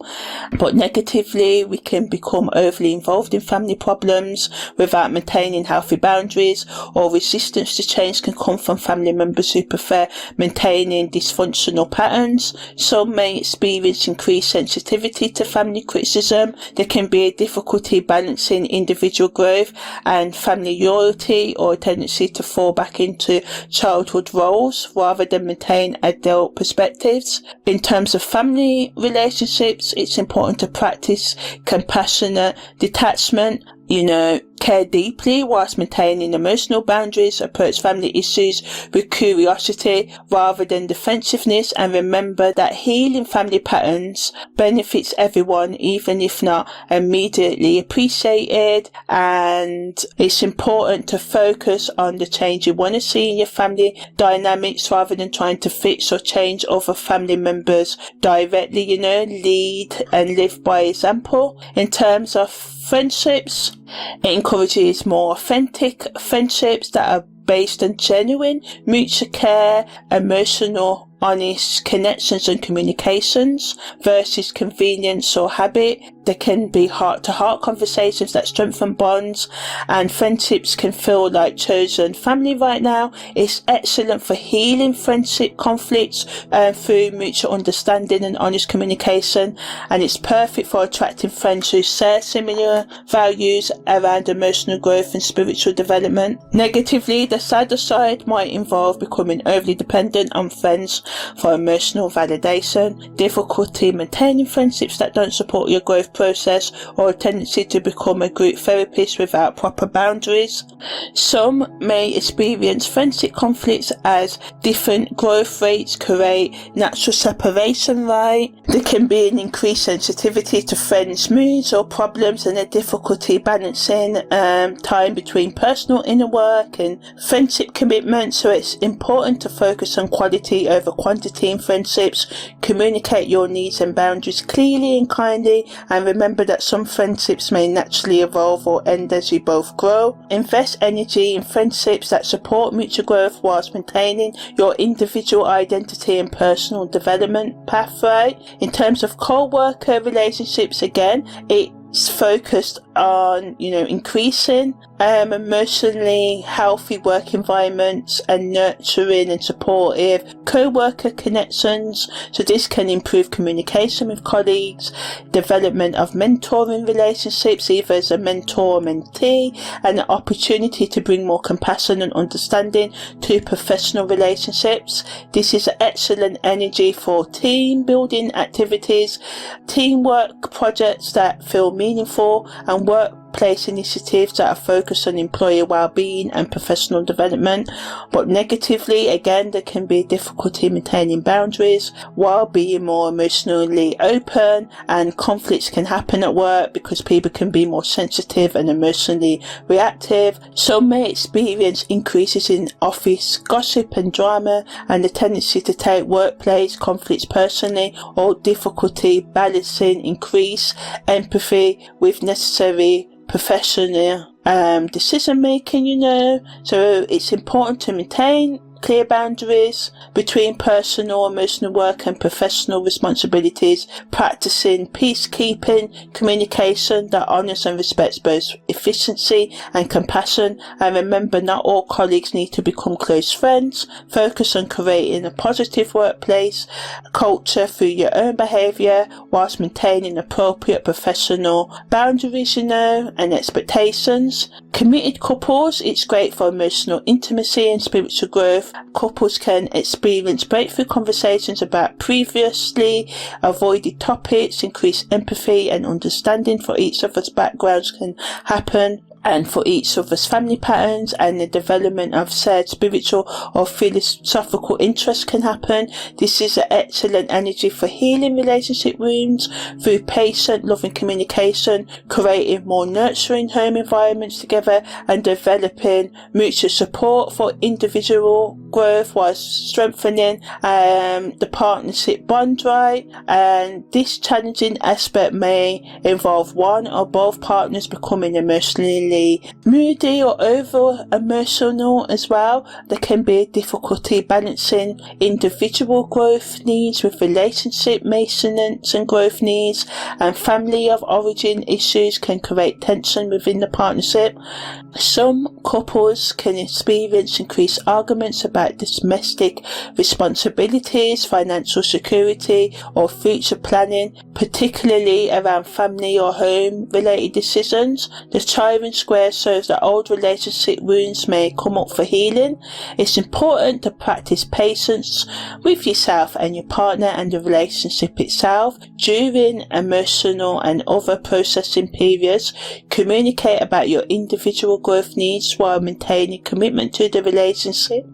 But negatively, we can become overly involved in family problems without maintaining healthy boundaries, or resistance to change can come from family members who prefer maintaining dysfunctional patterns. Some may experience increased sensitivity to family criticism. There can be a difficulty balancing individual growth and family loyalty, or a tendency to fall back into childhood roles rather than maintain adult perspectives. In terms of family relationships, it's important to practice compassionate detachment, care deeply whilst maintaining emotional boundaries, approach family issues with curiosity rather than defensiveness, and remember that healing family patterns benefits everyone, even if not immediately appreciated. And it's important to focus on the change you want to see in your family dynamics rather than trying to fix or change other family members directly, lead and live by example. In terms of friendships, it encourages more authentic friendships that are based on genuine mutual care, emotional, honest connections and communications versus convenience or habit. There can be heart-to-heart conversations that strengthen bonds, and friendships can feel like chosen family right now. It's excellent for healing friendship conflicts through mutual understanding and honest communication, and it's perfect for attracting friends who share similar values around emotional growth and spiritual development. Negatively, the shadow side might involve becoming overly dependent on friends for emotional validation, difficulty maintaining friendships that don't support your growth process, or a tendency to become a group therapist without proper boundaries. Some may experience friendship conflicts as different growth rates create natural separation, right? There can be an increased sensitivity to friends' moods or problems, and a difficulty balancing time between personal inner work and friendship commitment. So it's important to focus on quality over quantity in friendships, communicate your needs and boundaries clearly and kindly, and Remember that some friendships may naturally evolve or end as you both grow. Invest energy in friendships that support mutual growth whilst maintaining your individual identity and personal development pathway. In terms of co-worker relationships, again, it's focused on, increasing emotionally healthy work environments and nurturing and supportive co-worker connections. So this can improve communication with colleagues, development of mentoring relationships, either as a mentor or mentee, and an opportunity to bring more compassion and understanding to professional relationships. This is excellent energy for team building activities, teamwork projects that feel meaningful, and workplace initiatives that are focused on employee well-being and professional development. But negatively, again, there can be difficulty maintaining boundaries while being more emotionally open, and conflicts can happen at work because people can be more sensitive and emotionally reactive. Some may experience increases in office gossip and drama, and the tendency to take workplace conflicts personally, or difficulty balancing increased empathy with necessary professional decision making, So it's important to maintain clear boundaries between personal, emotional work and professional responsibilities, practicing peacekeeping communication that honours and respects both efficiency and compassion. And remember, not all colleagues need to become close friends. Focus on creating a positive workplace culture through your own behaviour whilst maintaining appropriate professional boundaries, and expectations. Committed couples, it's great for emotional intimacy and spiritual growth. Couples can experience breakthrough conversations about previously avoided topics, increased empathy and understanding for each other's backgrounds can happen, and for each other's family patterns, and the development of shared spiritual or philosophical interests can happen. This is an excellent energy for healing relationship wounds through patient, loving communication, creating more nurturing home environments together, and developing mutual support for individual growth while strengthening the partnership bond, right? And this challenging aspect may involve one or both partners becoming emotionally moody or over emotional as well. There can be difficulty balancing individual growth needs with relationship maintenance and growth needs, and family of origin issues can create tension within the partnership. Some couples can experience increased arguments about domestic responsibilities, financial security or future planning, particularly around family or home related decisions. The Chiron square shows that old relationship wounds may come up for healing. It's important to practice patience with yourself and your partner and the relationship itself during emotional and other processing periods. Communicate about your individual growth needs while maintaining commitment to the relationship,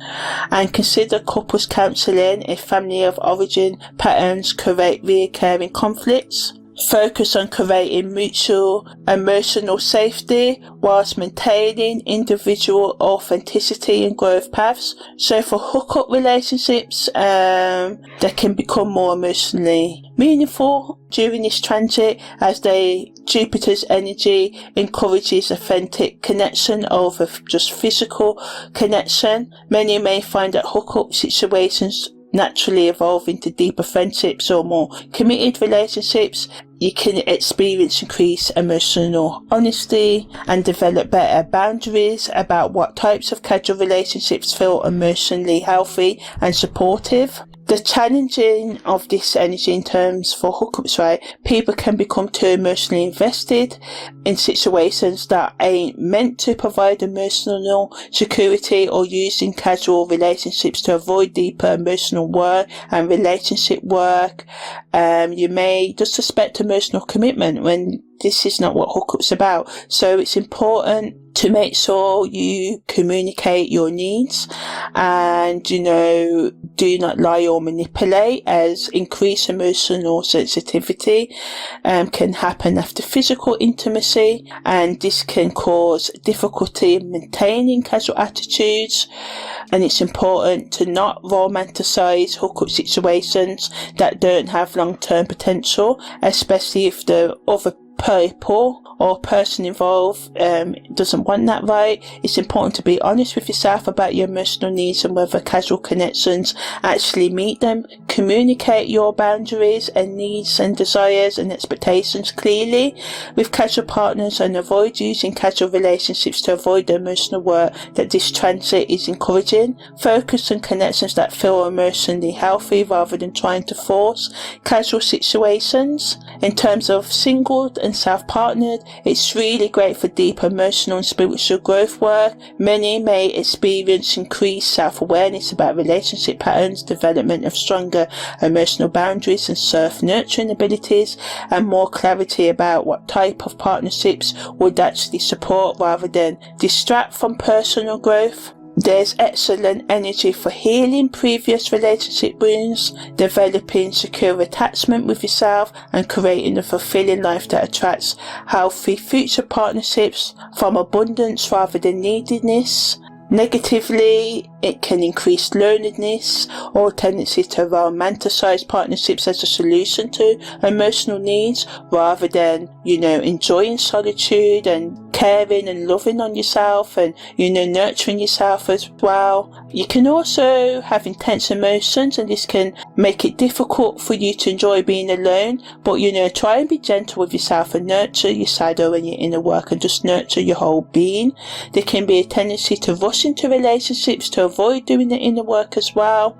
and consider couples counselling if family of origin patterns create recurring conflicts. Focus on creating mutual emotional safety whilst maintaining individual authenticity and growth paths. So for hookup relationships, they can become more emotionally meaningful during this transit, as Jupiter's energy encourages authentic connection over just physical connection. Many may find that hookup situations naturally evolve into deeper friendships or more committed relationships. You can experience increased emotional honesty and develop better boundaries about what types of casual relationships feel emotionally healthy and supportive. The challenging of this energy in terms for hookups, right? People can become too emotionally invested in situations that ain't meant to provide emotional security, or using casual relationships to avoid deeper emotional work and relationship work. You may just suspect emotional commitment when this is not what hookup's about. So it's important to make sure you communicate your needs and, do not lie or manipulate, as increased emotional sensitivity can happen after physical intimacy, and this can cause difficulty in maintaining casual attitudes. And it's important to not romanticize hookup situations that don't have long-term potential, especially if the other people or person involved doesn't want that, right? It's important to be honest with yourself about your emotional needs and whether casual connections actually meet them. Communicate your boundaries and needs and desires and expectations clearly with casual partners, and avoid using casual relationships to avoid the emotional work that this transit is encouraging. Focus on connections that feel emotionally healthy rather than trying to force casual situations. In terms of single and self-partnered, it's really great for deep emotional and spiritual growth work. Many may experience increased self-awareness about relationship patterns, development of stronger emotional boundaries and self-nurturing abilities, and more clarity about what type of partnerships would actually support rather than distract from personal growth. There's excellent energy for healing previous relationship wounds, developing secure attachment with yourself, and creating a fulfilling life that attracts healthy future partnerships from abundance rather than neediness. Negatively, it can increase loneliness or tendency to romanticize partnerships as a solution to emotional needs rather than, enjoying solitude and caring and loving on yourself and, nurturing yourself as well. You can also have intense emotions, and this can make it difficult for you to enjoy being alone, but, try and be gentle with yourself and nurture your shadow and your inner work and just nurture your whole being. There can be a tendency to rush into relationships to avoid doing the inner work as well.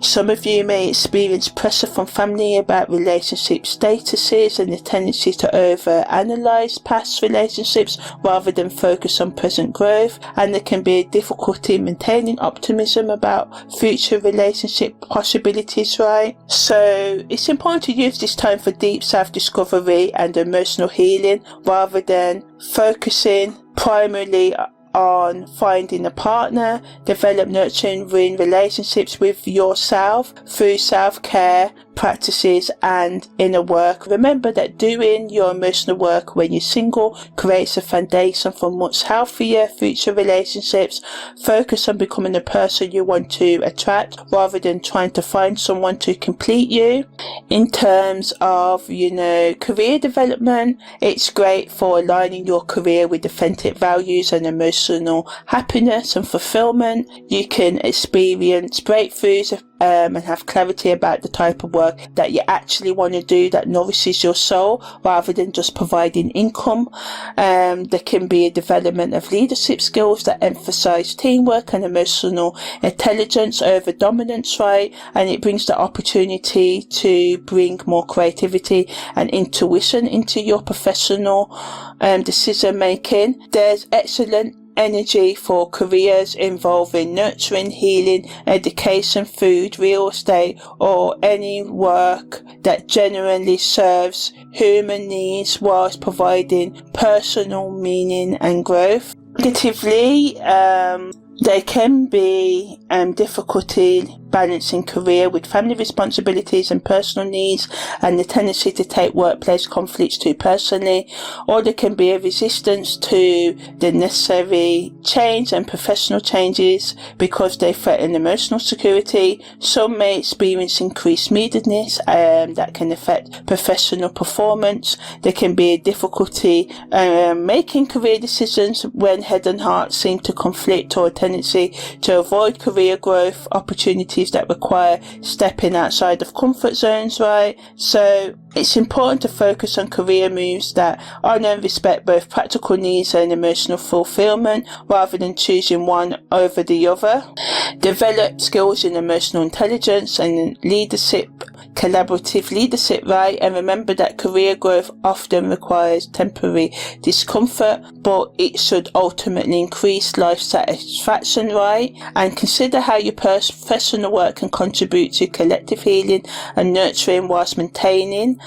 Some of you may experience pressure from family about relationship statuses and the tendency to over-analyze past relationships rather than focus on present growth, and there can be a difficulty maintaining optimism about future relationship possibilities, right? So it's important to use this time for deep self-discovery and emotional healing rather than focusing primarily on finding a partner. Develop nurturing relationships with yourself through self-care practices and inner work. Remember that doing your emotional work when you're single creates a foundation for much healthier future relationships. Focus on becoming the person you want to attract rather than trying to find someone to complete you. In terms of, career development, it's great for aligning your career with authentic values and emotional happiness and fulfillment. You can experience breakthroughs and have clarity about the type of work that you actually want to do that nourishes your soul rather than just providing income. There can be a development of leadership skills that emphasize teamwork and emotional intelligence over dominance, right? And it brings the opportunity to bring more creativity and intuition into your professional decision making. There's excellent energy for careers involving nurturing, healing, education, food, real estate, or any work that genuinely serves human needs whilst providing personal meaning and growth. Negatively, there can be difficulty balancing career with family responsibilities and personal needs, and the tendency to take workplace conflicts too personally, or there can be a resistance to the necessary change and professional changes because they threaten emotional security. Some may experience increased moodiness that can affect professional performance. There can be a difficulty making career decisions when head and heart seem to conflict, or a tendency to avoid career growth opportunities that require stepping outside of comfort zones, right? So it's important to focus on career moves that honor and respect both practical needs and emotional fulfillment rather than choosing one over the other. Develop skills in emotional intelligence and leadership, collaborative leadership, right? And remember that career growth often requires temporary discomfort, but it should ultimately increase life satisfaction, right? And consider how your professional work can contribute to collective healing and nurturing whilst maintaining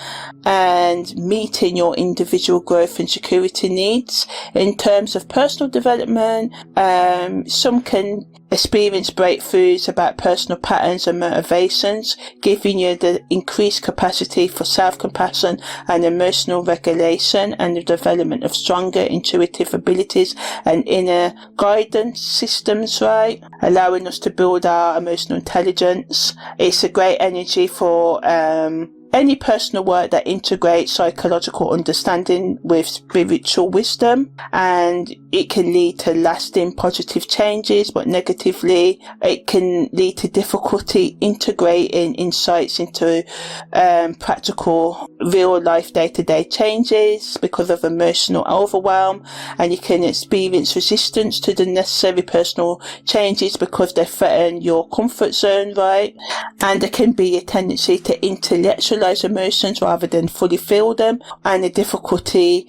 and meeting your individual growth and security needs. In terms of personal development, some can experience breakthroughs about personal patterns and motivations, giving you the increased capacity for self-compassion and emotional regulation, and the development of stronger intuitive abilities and inner guidance systems, right? Allowing us to build our emotional intelligence. It's a great energy for any personal work that integrates psychological understanding with spiritual wisdom, and it can lead to lasting positive changes, but negatively it can lead to difficulty integrating insights into practical real life day-to-day changes because of emotional overwhelm, and you can experience resistance to the necessary personal changes because they threaten your comfort zone, right? And there can be a tendency to intellectualize emotions rather than fully feel them, and a difficulty,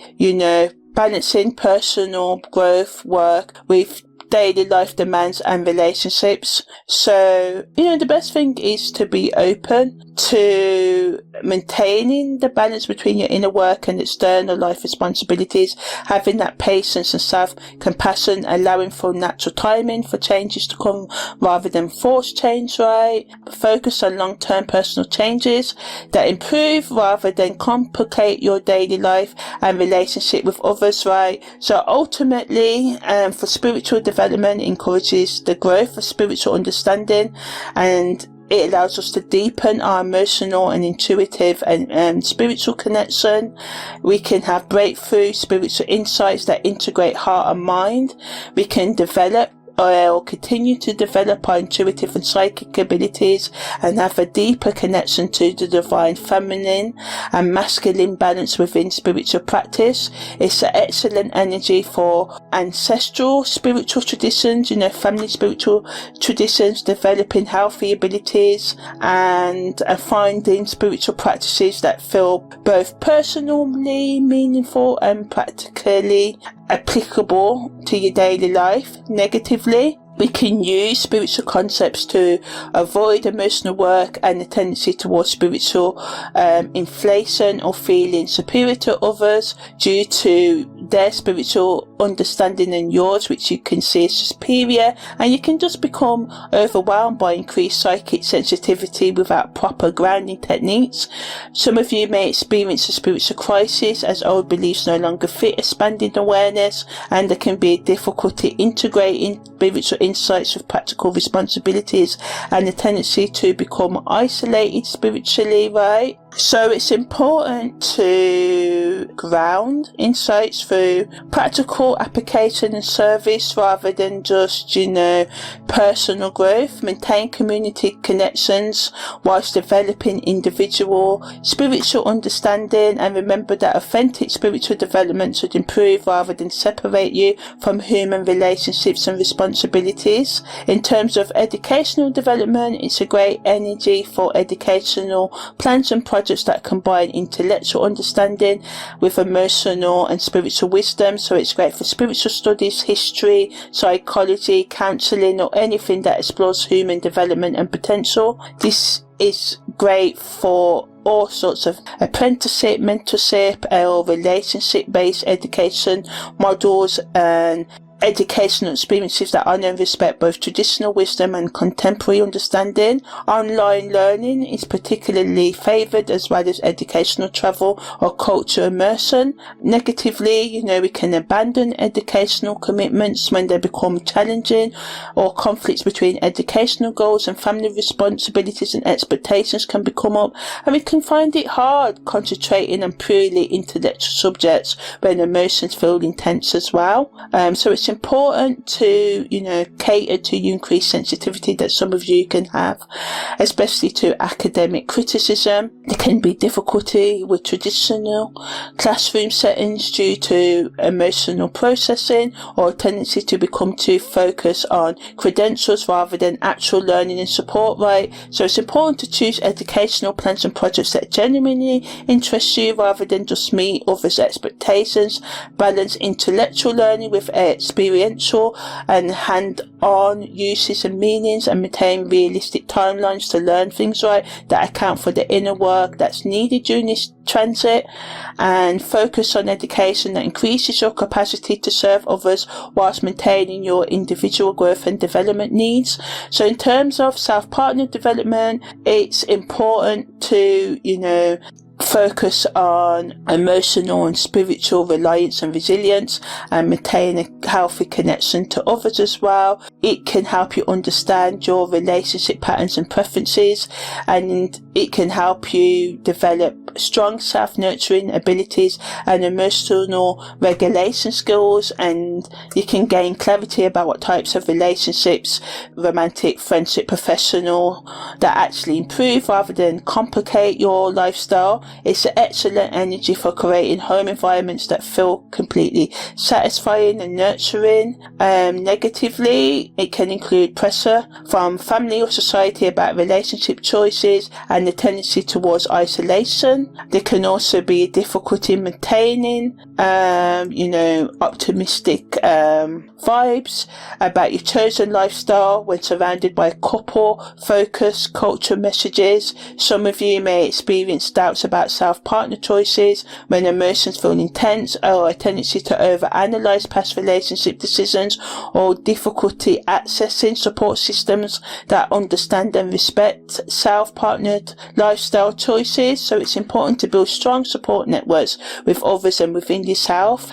balancing personal growth, work with daily life demands and relationships. So, the best thing is to be open to maintaining the balance between your inner work and external life responsibilities, having that patience and self-compassion, allowing for natural timing for changes to come rather than forced change, right? Focus on long-term personal changes that improve rather than complicate your daily life and relationship with others, right? So ultimately, for spiritual development, encourages the growth of spiritual understanding, and it allows us to deepen our emotional and intuitive and spiritual connection. We can have breakthrough spiritual insights that integrate heart and mind. We can develop or continue to develop our intuitive and psychic abilities and have a deeper connection to the divine feminine and masculine balance within spiritual practice. It's an excellent energy for ancestral spiritual traditions, family spiritual traditions, developing healthy abilities and finding spiritual practices that feel both personally meaningful and practically applicable to your daily life. Negatively, we can use spiritual concepts to avoid emotional work and the tendency towards spiritual inflation or feeling superior to others due to their spiritual understanding than yours, which you can see as superior, and you can just become overwhelmed by increased psychic sensitivity without proper grounding techniques. Some of you may experience a spiritual crisis as old beliefs no longer fit expanding awareness, and there can be difficulty integrating spiritual insights with practical responsibilities and a tendency to become isolated spiritually, right? So it's important to ground insights through practical application and service rather than just, personal growth. Maintain community connections whilst developing individual spiritual understanding, and remember that authentic spiritual development should improve rather than separate you from human relationships and responsibilities. In terms of educational development, it's a great energy for educational plans and projects that combine intellectual understanding with emotional and spiritual wisdom. So it's great for spiritual studies, history, psychology, counselling, or anything that explores human development and potential. This is great for all sorts of apprenticeship, mentorship, or relationship-based education models and educational experiences that honour and respect both traditional wisdom and contemporary understanding. Online learning is particularly favoured, as well as educational travel or culture immersion. Negatively, we can abandon educational commitments when they become challenging, or conflicts between educational goals and family responsibilities and expectations can become up, and we can find it hard concentrating on purely intellectual subjects when emotions feel intense as well. So it's important to, cater to your increased sensitivity that some of you can have, especially to academic criticism. There can be difficulty with traditional classroom settings due to emotional processing or a tendency to become too focused on credentials rather than actual learning and support, right? So it's important to choose educational plans and projects that genuinely interest you rather than just meet others' expectations. Balance intellectual learning with experiential and hand-on uses and meanings, and maintain realistic timelines to learn things, right, that account for the inner work that's needed during this transit, and focus on education that increases your capacity to serve others whilst maintaining your individual growth and development needs. So in terms of self-partner development, it's important to, focus on emotional and spiritual reliance and resilience, and maintain a healthy connection to others as well. It can help you understand your relationship patterns and preferences, and it can help you develop strong self-nurturing abilities and emotional regulation skills, and you can gain clarity about what types of relationships, romantic, friendship, professional, that actually improve rather than complicate your lifestyle. It's an excellent energy for creating home environments that feel completely satisfying and nurturing. Negatively, it can include pressure from family or society about relationship choices and the tendency towards isolation. There can also be difficulty in maintaining, optimistic vibes about your chosen lifestyle when surrounded by couple-focused culture messages. Some of you may experience doubts about self-partner choices when emotions feel intense, or a tendency to overanalyze past relationship decisions, or difficulty accessing support systems that understand and respect self-partnered lifestyle choices. So it's important to build strong support networks with others and within yourself.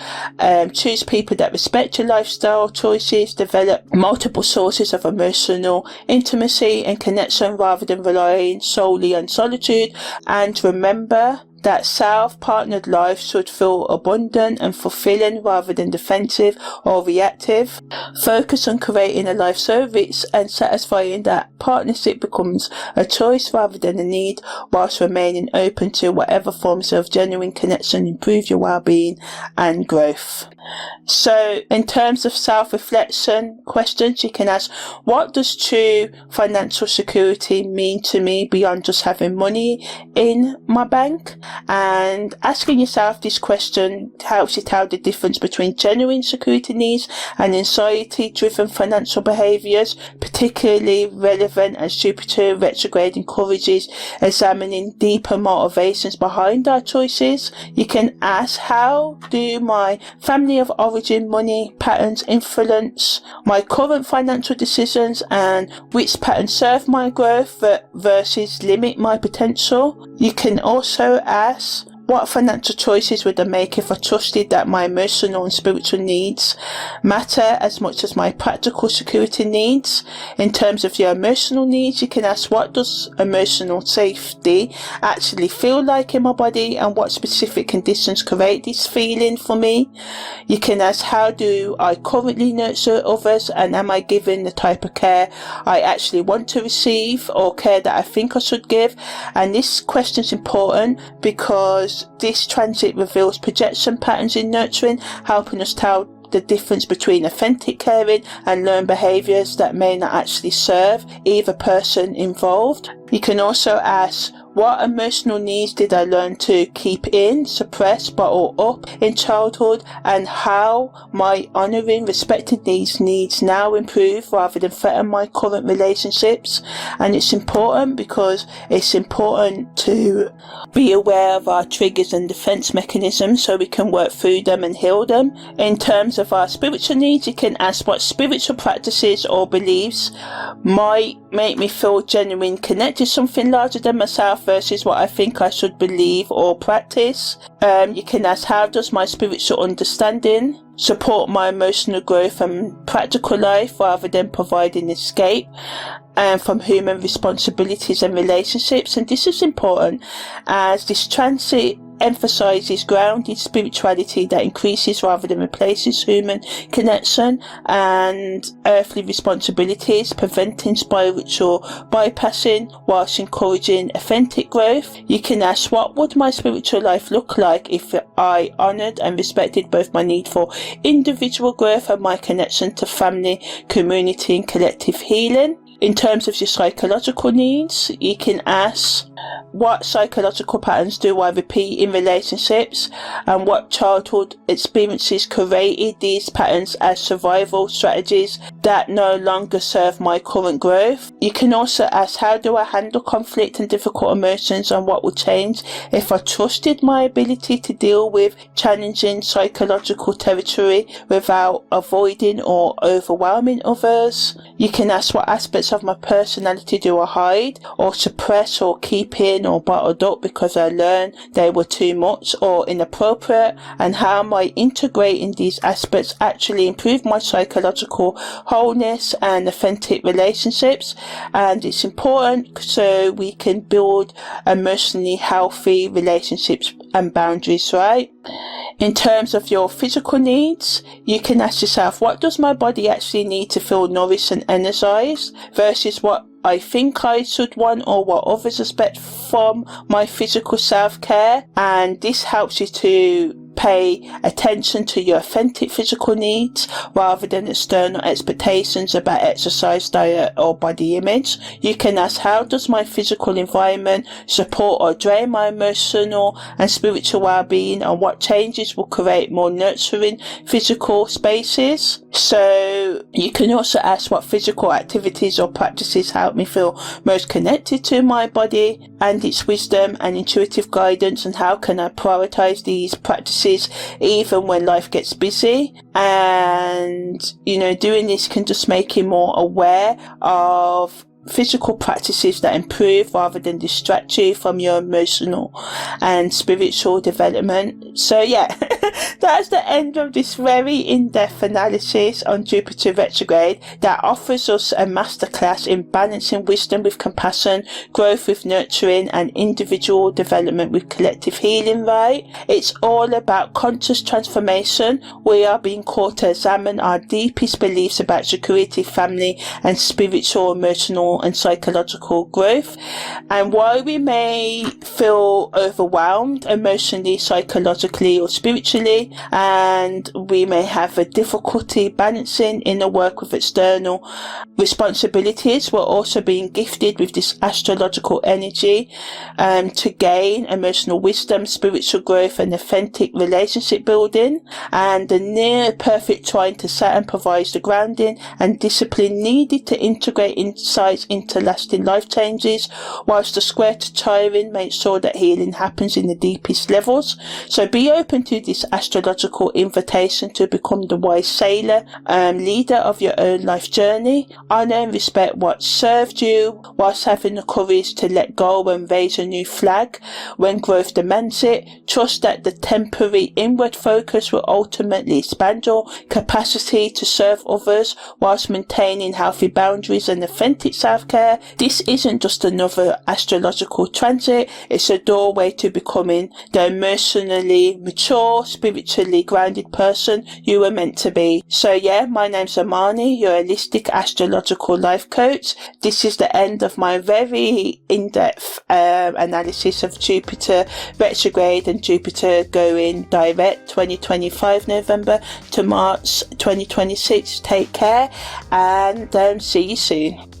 Choose people that respect your lifestyle choices. Develop multiple sources of emotional intimacy and connection rather than relying solely on solitude. And remember that self-partnered life should feel abundant and fulfilling rather than defensive or reactive. Focus on creating a life so rich and satisfying that partnership becomes a choice rather than a need, whilst remaining open to whatever forms of genuine connection improve your well-being and growth. So in terms of self-reflection questions, you can ask, what does true financial security mean to me beyond just having money in my bank? And asking yourself this question helps you tell the difference between genuine security needs and anxiety-driven financial behaviours, particularly relevant as Jupiter retrograde encourages examining deeper motivations behind our choices. You can ask, how do my family of origin money patterns influence my current financial decisions, and which patterns serve my growth versus limit my potential? You can also ask, what financial choices would I make if I trusted that my emotional and spiritual needs matter as much as my practical security needs? In terms of your emotional needs, you can ask, what does emotional safety actually feel like in my body, and what specific conditions create this feeling for me? You can ask, how do I currently nurture others, and am I giving the type of care I actually want to receive or care that I think I should give? And this question is important because this transit reveals projection patterns in nurturing, helping us tell the difference between authentic caring and learned behaviours that may not actually serve either person involved. You can also ask, what emotional needs did I learn to keep in, suppress, bottle up in childhood, and how might honouring, respecting these needs now improve rather than threaten my current relationships? And it's important because it's important to be aware of our triggers and defence mechanisms so we can work through them and heal them. In terms of our spiritual needs, you can ask what spiritual practices or beliefs might make me feel genuine connected to something larger than myself versus what I think I should believe or practice. You can ask, how does my spiritual understanding support my emotional growth and practical life rather than providing escape from human responsibilities and relationships? And this is important as this transit emphasizes grounded spirituality that increases rather than replaces human connection and earthly responsibilities, preventing spiritual bypassing whilst encouraging authentic growth. You can ask, what would my spiritual life look like if I honoured and respected both my need for individual growth and my connection to family, community and collective healing? In terms of your psychological needs, you can ask, what psychological patterns do I repeat in relationships, and what childhood experiences created these patterns as survival strategies that no longer serve my current growth? You can also ask, how do I handle conflict and difficult emotions, and what would change if I trusted my ability to deal with challenging psychological territory without avoiding or overwhelming others? You can ask, what aspects of my personality do I hide or suppress or keep in or bottled up because I learned they were too much or inappropriate, and how my integrating these aspects actually improve my psychological wholeness and authentic relationships. And it's important so we can build emotionally healthy relationships and boundaries, right? In terms of your physical needs, you can ask yourself, what does my body actually need to feel nourished and energized versus what I think I should want or what others expect from my physical self-care? And this helps you to pay attention to your authentic physical needs rather than external expectations about exercise, diet or body image. You can ask, how does my physical environment support or drain my emotional and spiritual well-being, and what changes will create more nurturing physical spaces? So you can also ask, what physical activities or practices help me feel most connected to my body and its wisdom and intuitive guidance, and how can I prioritize these practices even when life gets busy? And doing this can just make you more aware of physical practices that improve rather than distract you from your emotional and spiritual development. So yeah, that's the end of this very in-depth analysis on Jupiter retrograde that offers us a masterclass in balancing wisdom with compassion, growth with nurturing, and individual development with collective healing, right? It's all about conscious transformation. We are being called to examine our deepest beliefs about security, family, and spiritual, emotional, and psychological growth. And while we may feel overwhelmed emotionally, psychologically or spiritually, and we may have a difficulty balancing inner work with external responsibilities, we're also being gifted with this astrological energy to gain emotional wisdom, spiritual growth and authentic relationship building. And the near perfect trine to Saturn provides the grounding and discipline needed to integrate insights into lasting life changes, whilst the square to Chiron makes sure that healing happens in the deepest levels. So be open to this astrological invitation to become the wise sailor, leader of your own life journey. Honour and respect what served you, whilst having the courage to let go and raise a new flag when growth demands it. Trust that the temporary inward focus will ultimately expand your capacity to serve others whilst maintaining healthy boundaries and authentic self-care. This isn't just another astrological transit, it's a doorway to becoming the emotionally mature, spiritually grounded person you were meant to be. So yeah, my name's Amani, your holistic astrological life coach. This is the end of my very in-depth analysis of Jupiter retrograde and Jupiter going direct 2025 November to March 2026. Take care and see you soon.